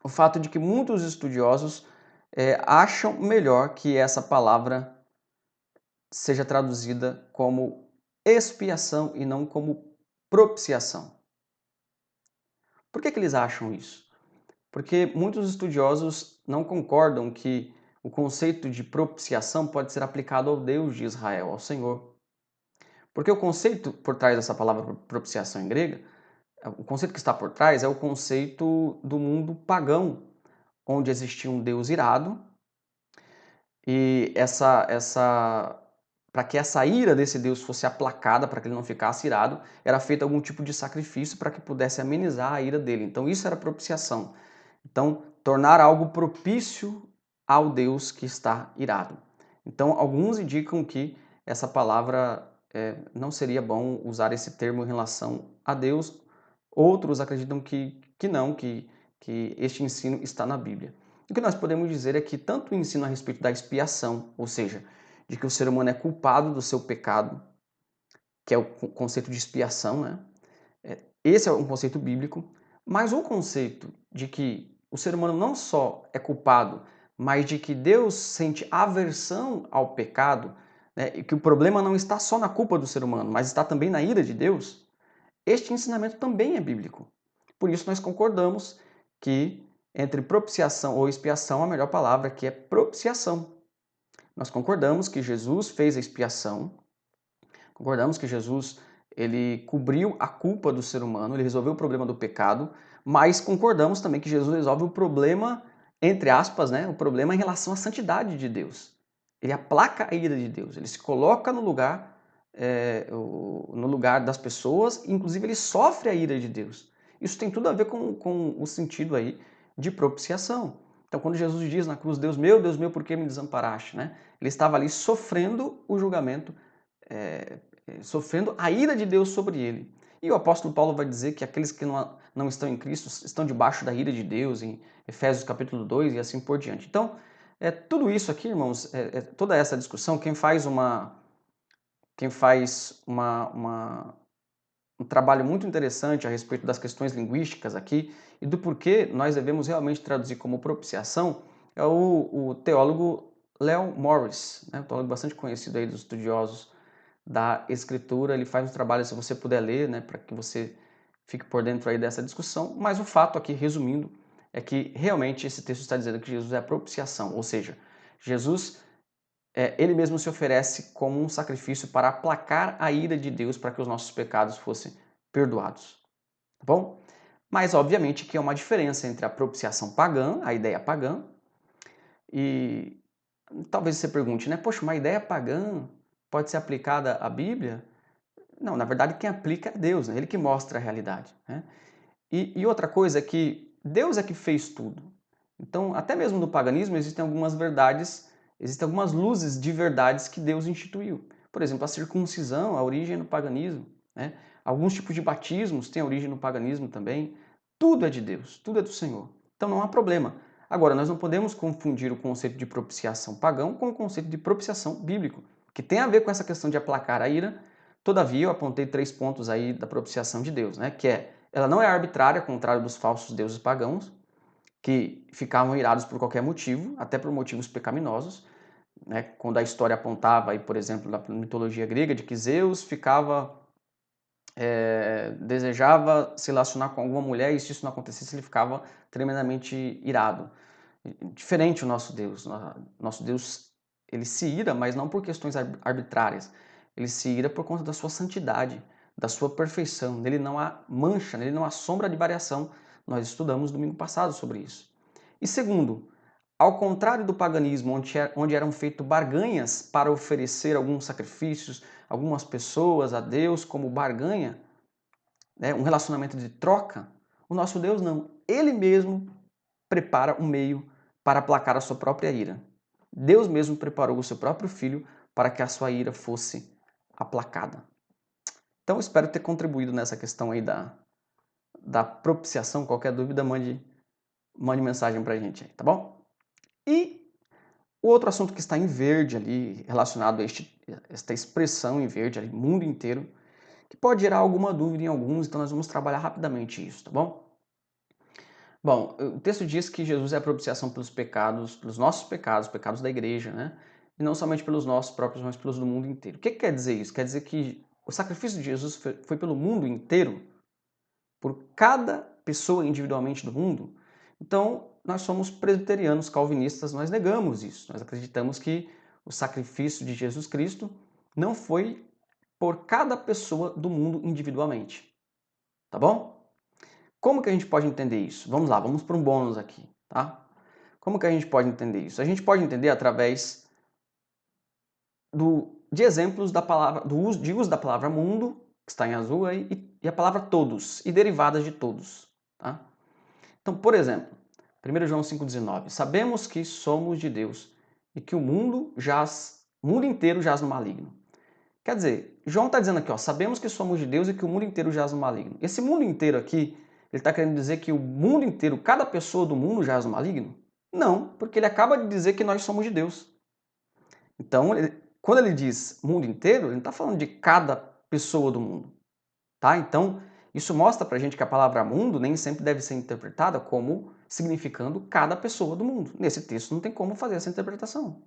A: o fato de que muitos estudiosos acham melhor que essa palavra seja traduzida como expiação e não como propiciação. Por que eles acham isso? Porque muitos estudiosos não concordam que o conceito de propiciação pode ser aplicado ao Deus de Israel, ao Senhor. Porque o conceito por trás dessa palavra propiciação em grega, o conceito que está por trás é o conceito do mundo pagão, onde existia um Deus irado e para que essa ira desse Deus fosse aplacada, para que ele não ficasse irado, era feito algum tipo de sacrifício para que pudesse amenizar a ira dele. Então isso era propiciação. Então, tornar algo propício ao Deus que está irado. Então, alguns indicam que essa palavra não seria bom usar esse termo em relação a Deus. Outros acreditam que não, que este ensino está na Bíblia. O que nós podemos dizer é que tanto o ensino a respeito da expiação, ou seja, de que o ser humano é culpado do seu pecado, que é o conceito de expiação, né? Esse é um conceito bíblico, mas o conceito de que o ser humano não só é culpado, mas de que Deus sente aversão ao pecado, né, e que o problema não está só na culpa do ser humano, mas está também na ira de Deus, este ensinamento também é bíblico. Por isso nós concordamos que entre propiciação ou expiação, a melhor palavra aqui é propiciação. Nós concordamos que Jesus fez a expiação, concordamos que Jesus ele cobriu a culpa do ser humano, ele resolveu o problema do pecado, mas concordamos também que Jesus resolve o problema, entre aspas, né, o problema em relação à santidade de Deus. Ele aplaca a ira de Deus, ele se coloca no lugar das pessoas, inclusive ele sofre a ira de Deus. Isso tem tudo a ver com o sentido aí de propiciação. Então, quando Jesus diz na cruz, Deus meu, por que me desamparaste? Né? Ele estava ali sofrendo o julgamento, sofrendo a ira de Deus sobre ele. E o apóstolo Paulo vai dizer que aqueles que não estão em Cristo estão debaixo da ira de Deus, em Efésios capítulo 2 e assim por diante. Então, tudo isso aqui, irmãos, toda essa discussão, quem faz um trabalho muito interessante a respeito das questões linguísticas aqui e do porquê nós devemos realmente traduzir como propiciação é o teólogo Leo Morris, né? Um teólogo bastante conhecido aí dos estudiosos da Escritura. Ele faz um trabalho, se você puder ler, né, para que você fique por dentro aí dessa discussão, mas o fato aqui, resumindo, é que realmente esse texto está dizendo que Jesus é a propiciação, ou seja, Jesus, ele mesmo se oferece como um sacrifício para aplacar a ira de Deus para que os nossos pecados fossem perdoados, tá bom? Mas, obviamente, que há uma diferença entre a propiciação pagã, a ideia pagã, e talvez você pergunte, né? Poxa, uma ideia pagã pode ser aplicada à Bíblia? Não, na verdade, quem aplica é Deus, né? Ele que mostra a realidade, né? E outra coisa é que Deus é que fez tudo. Então, até mesmo no paganismo, existem algumas verdades, existem algumas luzes de verdades que Deus instituiu. Por exemplo, a circuncisão, a origem no paganismo, né? Alguns tipos de batismos têm origem no paganismo também. Tudo é de Deus, tudo é do Senhor. Então não há problema. Agora, nós não podemos confundir o conceito de propiciação pagão com o conceito de propiciação bíblico, que tem a ver com essa questão de aplacar a ira. Todavia, eu apontei 3 pontos aí da propiciação de Deus, né? Que é, ela não é arbitrária, ao contrário dos falsos deuses pagãos, que ficavam irados por qualquer motivo, até por motivos pecaminosos, né? Quando a história apontava, aí, por exemplo, na mitologia grega, de que Zeus desejava se relacionar com alguma mulher e se isso não acontecesse, ele ficava tremendamente irado. Diferente o nosso Deus. Nosso Deus, ele se ira, mas não por questões arbitrárias. Ele se ira por conta da sua santidade, da sua perfeição. Nele não há mancha, nele não há sombra de variação. Nós estudamos domingo passado sobre isso. E segundo, ao contrário do paganismo, onde eram feitas barganhas para oferecer alguns sacrifícios, algumas pessoas a Deus como barganha, né, um relacionamento de troca, o nosso Deus não. Ele mesmo prepara um meio para aplacar a sua própria ira. Deus mesmo preparou o seu próprio filho para que a sua ira fosse aplacada. Então, espero ter contribuído nessa questão aí da propiciação. Qualquer dúvida, mande mensagem pra gente aí, tá bom? E o outro assunto que está em verde ali, relacionado a esta expressão em verde ali, mundo inteiro, que pode gerar alguma dúvida em alguns, então nós vamos trabalhar rapidamente isso, tá bom? Bom, o texto diz que Jesus é a propiciação pelos pecados, pelos nossos pecados, pecados da igreja, né? E não somente pelos nossos próprios, mas pelos do mundo inteiro. O que quer dizer isso? Quer dizer que o sacrifício de Jesus foi pelo mundo inteiro, por cada pessoa individualmente do mundo. Então, nós somos presbiterianos, calvinistas, nós negamos isso. Nós acreditamos que o sacrifício de Jesus Cristo não foi por cada pessoa do mundo individualmente. Tá bom? Como que a gente pode entender isso? Vamos lá, vamos para um bônus aqui, tá? Como que a gente pode entender isso? A gente pode entender através de exemplos da palavra, de uso da palavra mundo, que está em azul aí, e a palavra todos, e derivadas de todos, tá? Então, por exemplo, 1 João 5,19, sabemos que somos de Deus e que o mundo inteiro jaz no maligno. Quer dizer, João está dizendo aqui, ó, sabemos que somos de Deus e que o mundo inteiro jaz no maligno. Esse mundo inteiro aqui, ele está querendo dizer que o mundo inteiro, cada pessoa do mundo jaz no maligno? Não, porque ele acaba de dizer que nós somos de Deus. Então, quando ele diz mundo inteiro, ele não está falando de cada pessoa do mundo. Tá? Então, isso mostra pra gente que a palavra mundo nem sempre deve ser interpretada como significando cada pessoa do mundo. Nesse texto não tem como fazer essa interpretação.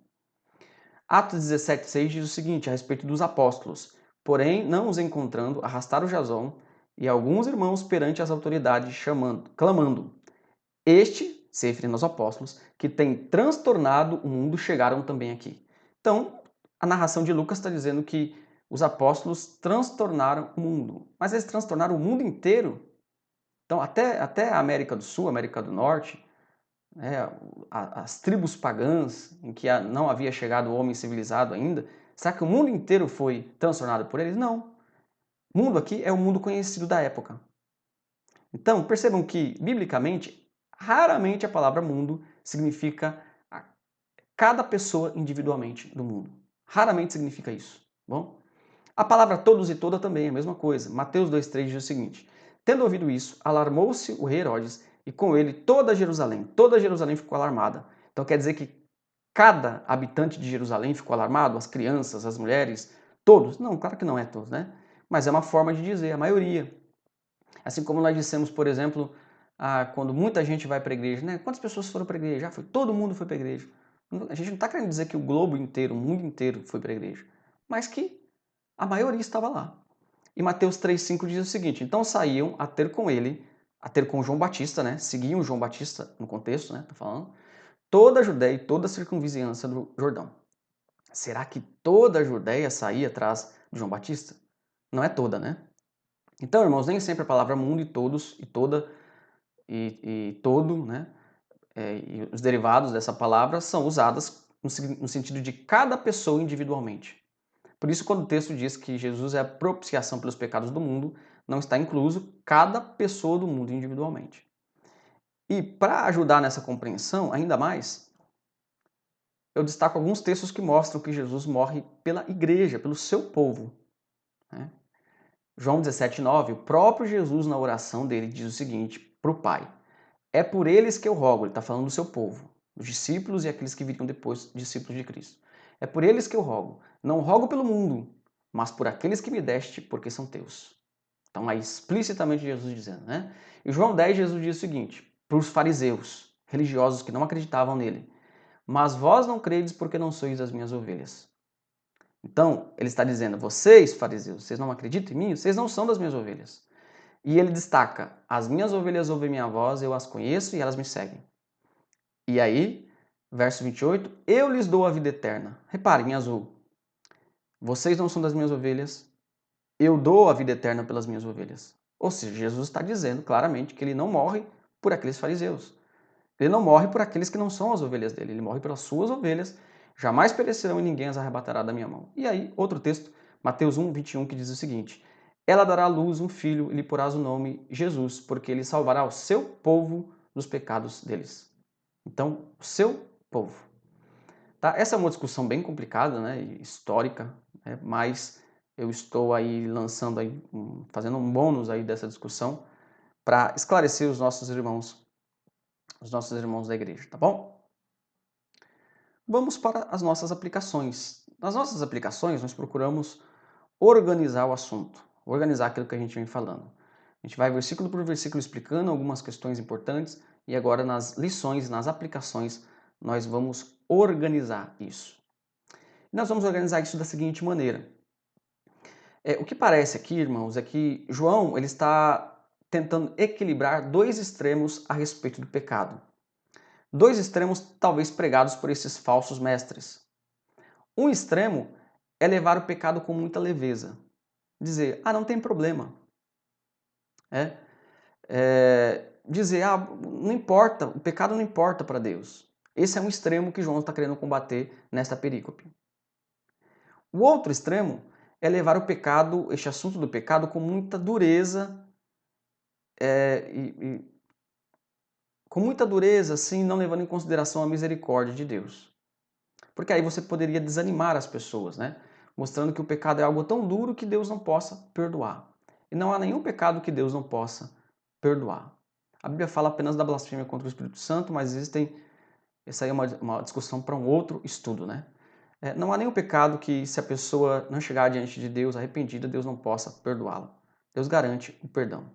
A: Atos 17,6 diz o seguinte a respeito dos apóstolos: porém, não os encontrando, arrastaram Jasão e alguns irmãos perante as autoridades, clamando: este, se referindo aos apóstolos, que tem transtornado o mundo, chegaram também aqui. Então, a narração de Lucas está dizendo que os apóstolos transtornaram o mundo. Mas eles transtornaram o mundo inteiro? Então, até a América do Sul, a América do Norte, né, as tribos pagãs, em que não havia chegado o homem civilizado ainda, será que o mundo inteiro foi transtornado por eles? Não. O mundo aqui é o mundo conhecido da época. Então, percebam que, biblicamente, raramente a palavra mundo significa cada pessoa individualmente do mundo. Raramente significa isso. Bom? A palavra todos e toda também é a mesma coisa. Mateus 2,3 diz o seguinte: tendo ouvido isso, alarmou-se o rei Herodes e com ele toda Jerusalém. Toda Jerusalém ficou alarmada. Então quer dizer que cada habitante de Jerusalém ficou alarmado? As crianças, as mulheres, todos? Não, claro que não é todos, né? Mas é uma forma de dizer, a maioria. Assim como nós dissemos, por exemplo, quando muita gente vai para a igreja, né? Quantas pessoas foram para a igreja? Já foi, todo mundo foi para a igreja. A gente não está querendo dizer que o globo inteiro, o mundo inteiro foi para a igreja, mas que a maioria estava lá. E Mateus 3,5 diz o seguinte: então saíam a ter com ele, a ter com João Batista, né? Seguiam João Batista no contexto, né? Tá falando, toda a Judéia e toda a circunvizinhança do Jordão. Será que toda a Judéia saía atrás de João Batista? Não é toda, né? Então, irmãos, nem sempre a palavra mundo e todos e toda e todo, né? E os derivados dessa palavra são usadas no sentido de cada pessoa individualmente. Por isso, quando o texto diz que Jesus é a propiciação pelos pecados do mundo, não está incluso cada pessoa do mundo individualmente. E para ajudar nessa compreensão ainda mais, eu destaco alguns textos que mostram que Jesus morre pela igreja, pelo seu povo, né? João 17,9, o próprio Jesus na oração dele diz o seguinte para o Pai: é por eles que eu rogo, ele está falando do seu povo, os discípulos e aqueles que viriam depois, discípulos de Cristo. É por eles que eu rogo, não rogo pelo mundo, mas por aqueles que me deste, porque são teus. Então, aí explicitamente Jesus dizendo, né? E João 10, Jesus diz o seguinte, para os fariseus, religiosos que não acreditavam nele: mas vós não credes porque não sois as minhas ovelhas. Então, ele está dizendo, vocês, fariseus, vocês não acreditam em mim? Vocês não são das minhas ovelhas. E ele destaca, as minhas ovelhas ouvem minha voz, eu as conheço e elas me seguem. E aí, verso 28, eu lhes dou a vida eterna. Reparem, em azul, vocês não são das minhas ovelhas, eu dou a vida eterna pelas minhas ovelhas. Ou seja, Jesus está dizendo claramente que ele não morre por aqueles fariseus. Ele não morre por aqueles que não são as ovelhas dele, ele morre pelas suas ovelhas, jamais perecerão e ninguém as arrebatará da minha mão. E aí, outro texto, Mateus 1, 21, que diz o seguinte: ela dará à luz um filho e lhe porás o nome Jesus, porque ele salvará o seu povo dos pecados deles. Então, o seu povo. Tá? Essa é uma discussão bem complicada, né, e histórica, né, mas eu estou aí lançando aí, fazendo um bônus aí dessa discussão para esclarecer os nossos irmãos da igreja, tá bom? Vamos para as nossas aplicações. Nas nossas aplicações, nós procuramos organizar o assunto, organizar aquilo que a gente vem falando. A gente vai versículo por versículo explicando algumas questões importantes e agora nas lições, nas aplicações, nós vamos organizar isso. E nós vamos organizar isso da seguinte maneira. O que parece aqui, irmãos, é que João ele está tentando equilibrar dois extremos a respeito do pecado. Dois extremos talvez pregados por esses falsos mestres. Um extremo é levar o pecado com muita leveza. Dizer, não tem problema. Dizer, não importa, o pecado não importa para Deus. Esse é um extremo que João está querendo combater nesta perícope. O outro extremo é levar o pecado, este assunto do pecado, com muita dureza, com muita dureza, assim, não levando em consideração a misericórdia de Deus. Porque aí você poderia desanimar as pessoas, né? Mostrando que o pecado é algo tão duro que Deus não possa perdoar. E não há nenhum pecado que Deus não possa perdoar. A Bíblia fala apenas da blasfêmia contra o Espírito Santo, mas essa aí é uma discussão para um outro estudo, né? Não há nenhum pecado que, se a pessoa não chegar diante de Deus arrependida, Deus não possa perdoá-la. Deus garante o perdão.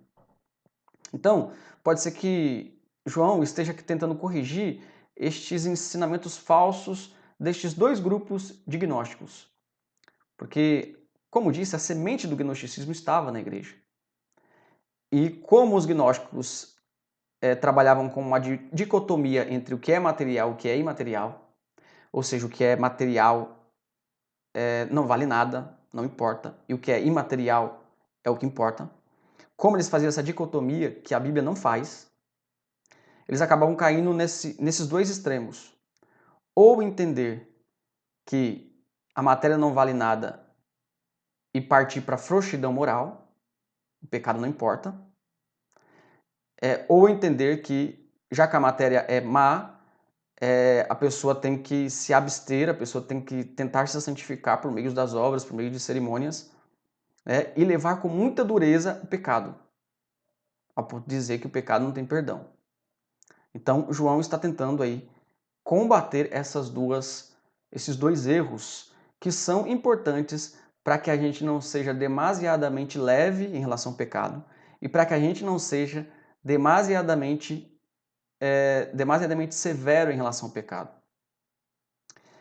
A: Então, pode ser que João esteja aqui tentando corrigir estes ensinamentos falsos destes dois grupos de gnósticos. Porque, como disse, a semente do gnosticismo estava na igreja. E como os gnósticos trabalhavam com uma dicotomia entre o que é material e o que é imaterial, ou seja, o que é material não vale nada, não importa, e o que é imaterial é o que importa. Como eles faziam essa dicotomia, que a Bíblia não faz, eles acabavam caindo nesses dois extremos. Ou entender que a matéria não vale nada e partir para a frouxidão moral, o pecado não importa. Ou entender que, já que a matéria é má, a pessoa tem que se abster, a pessoa tem que tentar se santificar por meio das obras, por meio de cerimônias, e levar com muita dureza o pecado, a ponto de dizer que o pecado não tem perdão. Então, João está tentando aí combater esses dois erros que são importantes para que a gente não seja demasiadamente leve em relação ao pecado e para que a gente não seja demasiadamente severo em relação ao pecado.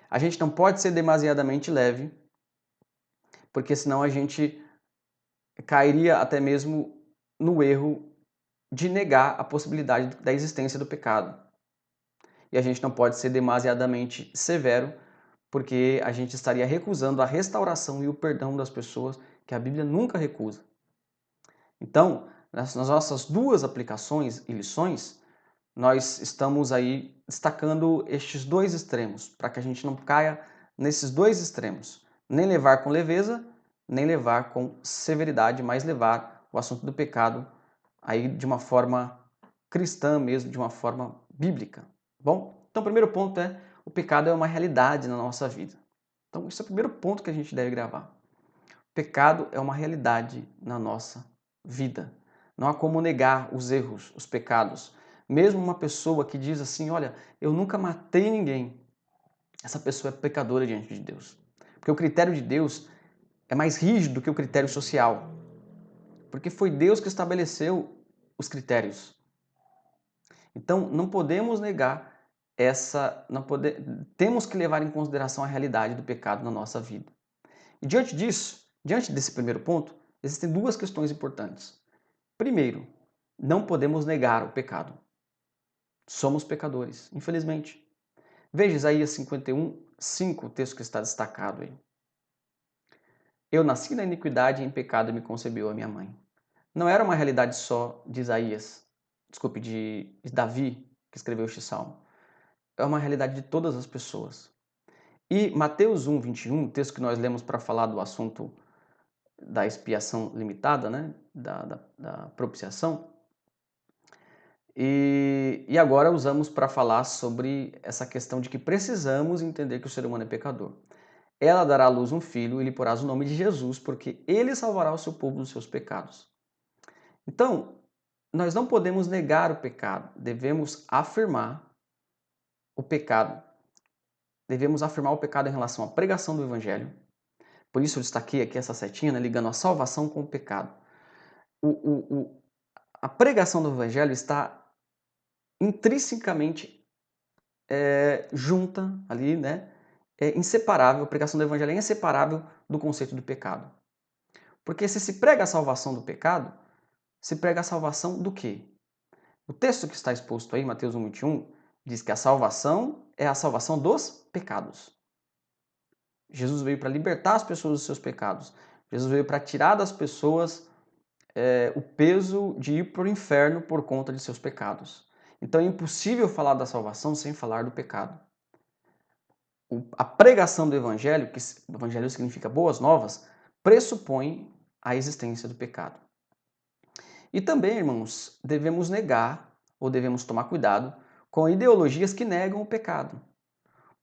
A: A gente não pode ser demasiadamente leve, porque senão a gente cairia até mesmo no erro de negar a possibilidade da existência do pecado. E a gente não pode ser demasiadamente severo, porque a gente estaria recusando a restauração e o perdão das pessoas, que a Bíblia nunca recusa. Então, nas nossas duas aplicações e lições, nós estamos aí destacando estes dois extremos, para que a gente não caia nesses dois extremos. Nem levar com leveza, nem levar com severidade, mas levar o assunto do pecado aí de uma forma cristã mesmo, de uma forma bíblica. Bom, então o primeiro ponto é: o pecado é uma realidade na nossa vida. Então esse é o primeiro ponto que a gente deve gravar. O pecado é uma realidade na nossa vida. Não há como negar os erros, os pecados. Mesmo uma pessoa que diz assim: olha, eu nunca matei ninguém, essa pessoa é pecadora diante de Deus. Porque o critério de Deus é mais rígido do que o critério social. Porque foi Deus que estabeleceu os critérios. Então, não podemos negar temos que levar em consideração a realidade do pecado na nossa vida. E diante disso, diante desse primeiro ponto, existem duas questões importantes. Primeiro, não podemos negar o pecado. Somos pecadores, infelizmente. Veja Isaías 51, 5, o texto que está destacado aí. Eu nasci na iniquidade e em pecado me concebeu a minha mãe. Não era uma realidade só de Isaías, desculpe, de Davi, que escreveu este salmo. É uma realidade de todas as pessoas. E Mateus 1, 21, o texto que nós lemos para falar do assunto da expiação limitada, né? da propiciação, e agora usamos para falar sobre essa questão de que precisamos entender que o ser humano é pecador. Ela dará à luz um filho e lhe porás o nome de Jesus, porque ele salvará o seu povo dos seus pecados. Então, nós não podemos negar o pecado, devemos afirmar o pecado. Devemos afirmar o pecado em relação à pregação do Evangelho. Por isso eu destaquei aqui essa setinha, né, ligando a salvação com o pecado. A pregação do Evangelho está intrinsecamente junta ali, né? É inseparável, a pregação do Evangelho é inseparável do conceito do pecado. Porque se prega a salvação do pecado, se prega a salvação do quê? O texto que está exposto aí, Mateus 1, 21, diz que a salvação é a salvação dos pecados. Jesus veio para libertar as pessoas dos seus pecados. Jesus veio para tirar das pessoas o peso de ir para o inferno por conta de seus pecados. Então é impossível falar da salvação sem falar do pecado. A pregação do evangelho, que o evangelho significa boas novas, pressupõe a existência do pecado. E também, irmãos, devemos negar ou devemos tomar cuidado com ideologias que negam o pecado.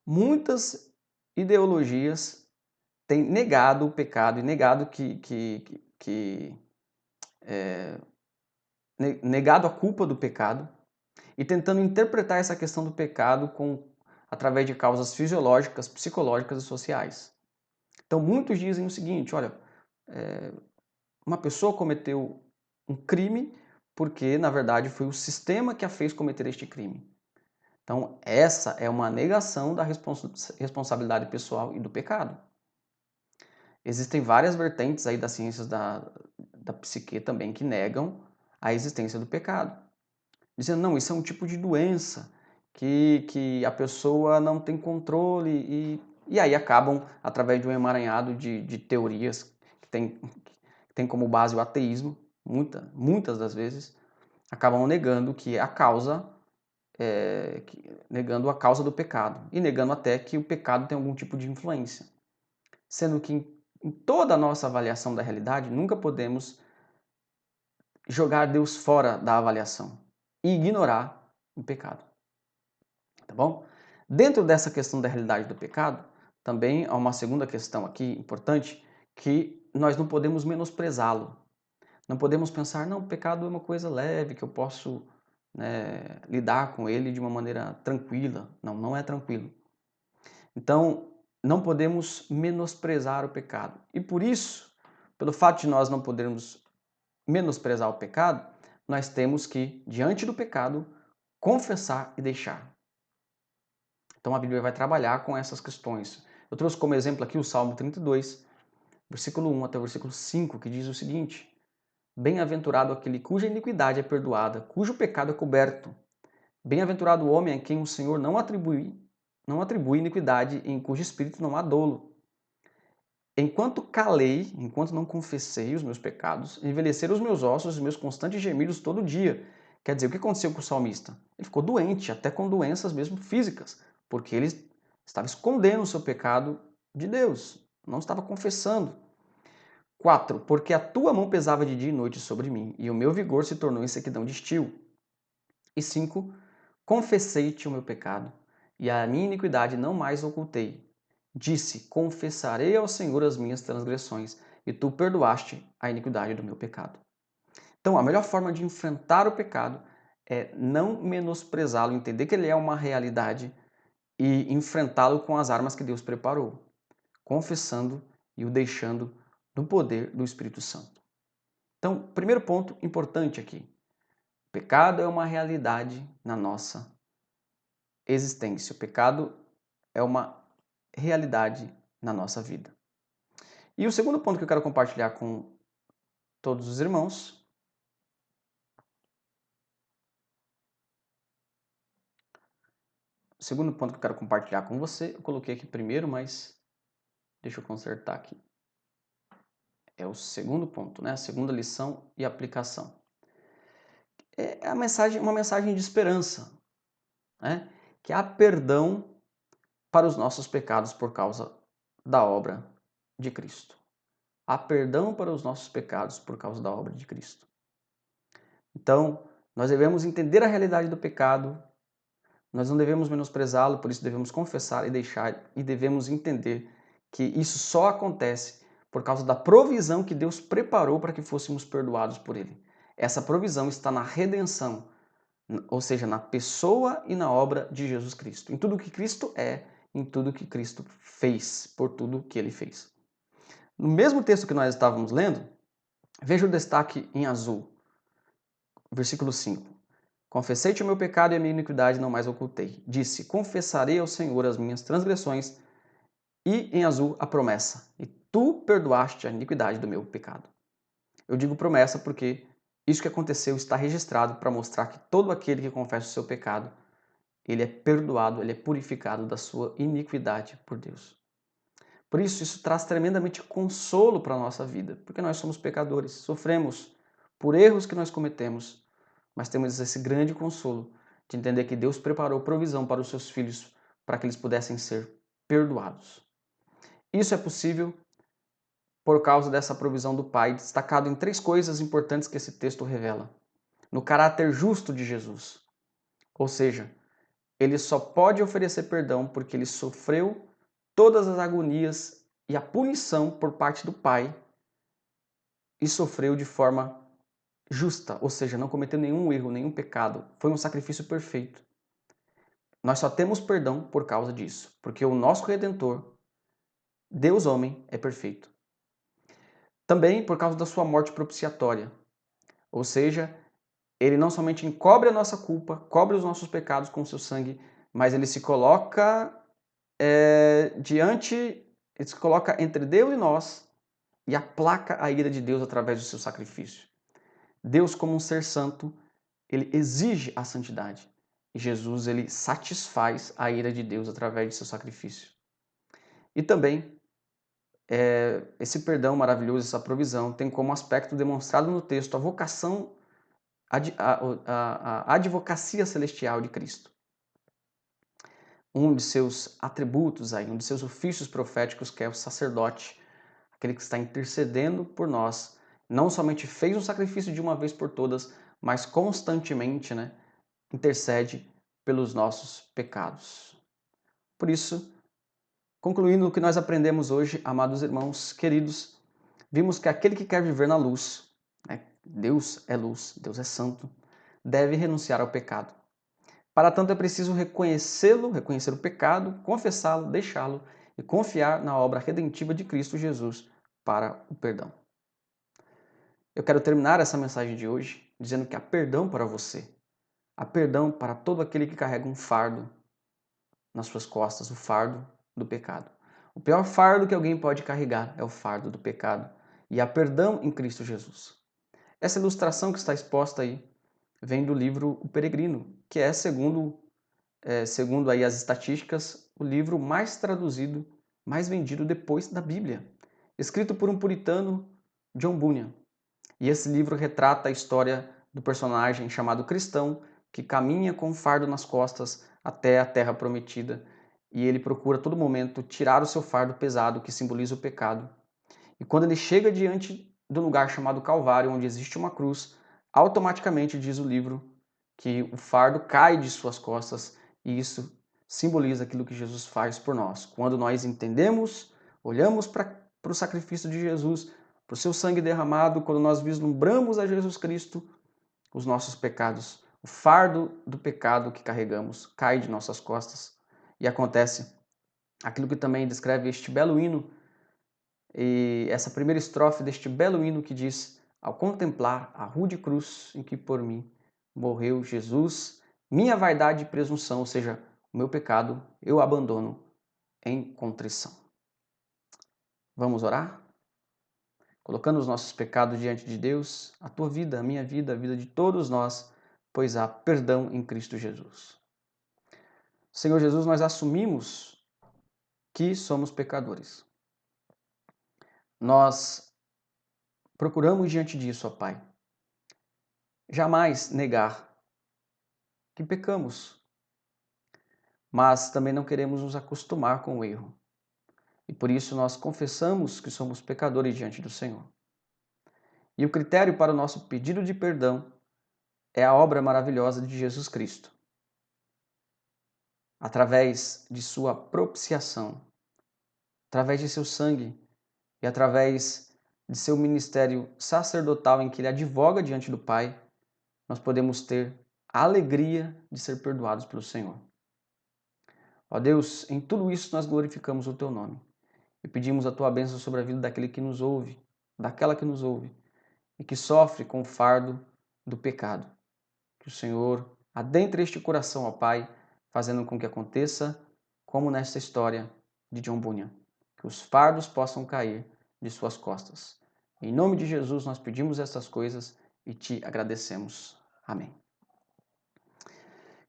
A: Muitas ideologias têm negado o pecado e negado negado a culpa do pecado e tentando interpretar essa questão do pecado através de causas fisiológicas, psicológicas e sociais. Então, muitos dizem o seguinte: olha, uma pessoa cometeu um crime porque, na verdade, foi o sistema que a fez cometer este crime. Então, essa é uma negação da responsabilidade pessoal e do pecado. Existem várias vertentes aí das ciências da psique também que negam a existência do pecado. Dizendo, não, isso é um tipo de doença que a pessoa não tem controle e aí acabam, através de um emaranhado de teorias que tem como base o ateísmo, muitas das vezes, acabam negando que a causa, negando a causa do pecado e negando até que o pecado tem algum tipo de influência. Sendo que em toda a nossa avaliação da realidade, nunca podemos jogar Deus fora da avaliação e ignorar o pecado. Tá bom? Dentro dessa questão da realidade do pecado, também há uma segunda questão aqui importante, que nós não podemos menosprezá-lo. Não podemos pensar, não, o pecado é uma coisa leve, que eu posso, né, lidar com ele de uma maneira tranquila. Não, não é tranquilo. Então, não podemos menosprezar o pecado. E por isso, pelo fato de nós não podermos menosprezar o pecado, nós temos que, diante do pecado, confessar e deixar. Então a Bíblia vai trabalhar com essas questões. Eu trouxe como exemplo aqui o Salmo 32, versículo 1 até o versículo 5, que diz o seguinte: Bem-aventurado aquele cuja iniquidade é perdoada, cujo pecado é coberto. Bem-aventurado o homem a quem o Senhor não atribui iniquidade e em cujo espírito não há dolo. Enquanto calei, enquanto não confessei os meus pecados, envelheceram os meus ossos e meus constantes gemidos todo dia. Quer dizer, o que aconteceu com o salmista? Ele ficou doente, até com doenças mesmo físicas, porque ele estava escondendo o seu pecado de Deus, não estava confessando. 4. Porque a tua mão pesava de dia e noite sobre mim, e o meu vigor se tornou em sequidão de estio. E 5. Confessei-te o meu pecado, e a minha iniquidade não mais ocultei. Disse: Confessarei ao Senhor as minhas transgressões, e tu perdoaste a iniquidade do meu pecado. Então, a melhor forma de enfrentar o pecado é não menosprezá-lo, entender que ele é uma realidade e enfrentá-lo com as armas que Deus preparou, confessando e o deixando no poder do Espírito Santo. Então, primeiro ponto importante aqui: o pecado é uma realidade na nossa existência. O pecado é uma realidade na nossa vida. E o segundo ponto que eu quero compartilhar com todos os irmãos, o segundo ponto que eu quero compartilhar com você, eu coloquei aqui primeiro, mas deixa eu consertar aqui. É o segundo ponto, né? A segunda lição e aplicação. É uma mensagem de esperança, né? Que há perdão para os nossos pecados por causa da obra de Cristo. Há perdão para os nossos pecados por causa da obra de Cristo. Então, nós devemos entender a realidade do pecado, nós não devemos menosprezá-lo, por isso devemos confessar e deixar, e devemos entender que isso só acontece por causa da provisão que Deus preparou para que fôssemos perdoados por Ele. Essa provisão está na redenção, ou seja, na pessoa e na obra de Jesus Cristo. Em tudo que Cristo é, em tudo que Cristo fez, por tudo que Ele fez. No mesmo texto que nós estávamos lendo, veja o destaque em azul. Versículo 5. Confessei-te o meu pecado e a minha iniquidade não mais ocultei. Disse: Confessarei ao Senhor as minhas transgressões. E em azul a promessa: E tu perdoaste a iniquidade do meu pecado. Eu digo promessa porque isso que aconteceu está registrado para mostrar que todo aquele que confessa o seu pecado, ele é perdoado, ele é purificado da sua iniquidade por Deus. Por isso traz tremendamente consolo para a nossa vida, porque nós somos pecadores, sofremos por erros que nós cometemos, mas temos esse grande consolo de entender que Deus preparou provisão para os seus filhos para que eles pudessem ser perdoados. Isso é possível por causa dessa provisão do Pai, destacado em 3 coisas importantes que esse texto revela. No caráter justo de Jesus, ou seja, ele só pode oferecer perdão porque ele sofreu todas as agonias e a punição por parte do Pai e sofreu de forma justa, ou seja, não cometeu nenhum erro, nenhum pecado. Foi um sacrifício perfeito. Nós só temos perdão por causa disso, porque o nosso Redentor, Deus homem, é perfeito. Também por causa da sua morte propiciatória, ou seja, ele não somente encobre a nossa culpa, cobre os nossos pecados com o seu sangue, mas ele se coloca ele se coloca entre Deus e nós e aplaca a ira de Deus através do seu sacrifício. Deus, como um ser santo, ele exige a santidade. E Jesus, ele satisfaz a ira de Deus através de seu sacrifício. E também, esse perdão maravilhoso, essa provisão, tem como aspecto demonstrado no texto a vocação, a advocacia celestial de Cristo. Um de seus atributos, um de seus ofícios proféticos, que é o sacerdote, aquele que está intercedendo por nós, não somente fez um sacrifício de uma vez por todas, mas constantemente, intercede pelos nossos pecados. Por isso, concluindo o que nós aprendemos hoje, amados irmãos queridos, vimos que aquele que quer viver na luz, Deus é luz, Deus é santo, deve renunciar ao pecado. Para tanto, é preciso reconhecê-lo, reconhecer o pecado, confessá-lo, deixá-lo e confiar na obra redentiva de Cristo Jesus para o perdão. Eu quero terminar essa mensagem de hoje dizendo que há perdão para você. Há perdão para todo aquele que carrega um fardo nas suas costas, o fardo do pecado. O pior fardo que alguém pode carregar é o fardo do pecado. E há perdão em Cristo Jesus. Essa ilustração que está exposta aí vem do livro O Peregrino, que é, segundo aí as estatísticas, o livro mais traduzido, mais vendido depois da Bíblia. Escrito por um puritano, John Bunyan. E esse livro retrata a história do personagem chamado Cristão, que caminha com um fardo nas costas até a Terra Prometida. E ele procura a todo momento tirar o seu fardo pesado, que simboliza o pecado. E quando ele chega diante do lugar chamado Calvário, onde existe uma cruz, automaticamente diz o livro que o fardo cai de suas costas e isso simboliza aquilo que Jesus faz por nós. Quando nós entendemos, olhamos para o sacrifício de Jesus, para o seu sangue derramado, quando nós vislumbramos a Jesus Cristo, os nossos pecados, o fardo do pecado que carregamos cai de nossas costas e acontece aquilo que também descreve este belo hino e essa primeira estrofe deste belo hino que diz: ao contemplar a rude cruz em que por mim morreu Jesus, minha vaidade e presunção, ou seja, o meu pecado, eu abandono em contrição. Vamos orar? Colocando os nossos pecados diante de Deus, a tua vida, a minha vida, a vida de todos nós, pois há perdão em Cristo Jesus. Senhor Jesus, nós assumimos que somos pecadores. Nós procuramos diante disso, ó Pai, jamais negar que pecamos, mas também não queremos nos acostumar com o erro. E por isso nós confessamos que somos pecadores diante do Senhor. E o critério para o nosso pedido de perdão é a obra maravilhosa de Jesus Cristo. Através de sua propiciação, através de seu sangue e através de seu ministério sacerdotal em que ele advoga diante do Pai, nós podemos ter a alegria de ser perdoados pelo Senhor. Ó Deus, em tudo isso nós glorificamos o teu nome e pedimos a tua bênção sobre a vida daquele que nos ouve, daquela que nos ouve e que sofre com o fardo do pecado. Que o Senhor adentre este coração, ó Pai, fazendo com que aconteça como nesta história de John Bunyan, que os fardos possam cair de suas costas. Em nome de Jesus nós pedimos estas coisas e te agradecemos. Amém.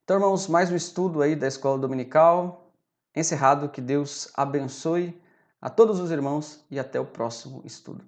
A: Então, irmãos, mais um estudo aí da Escola Dominical. Encerrado, que Deus abençoe a todos os irmãos e até o próximo estudo.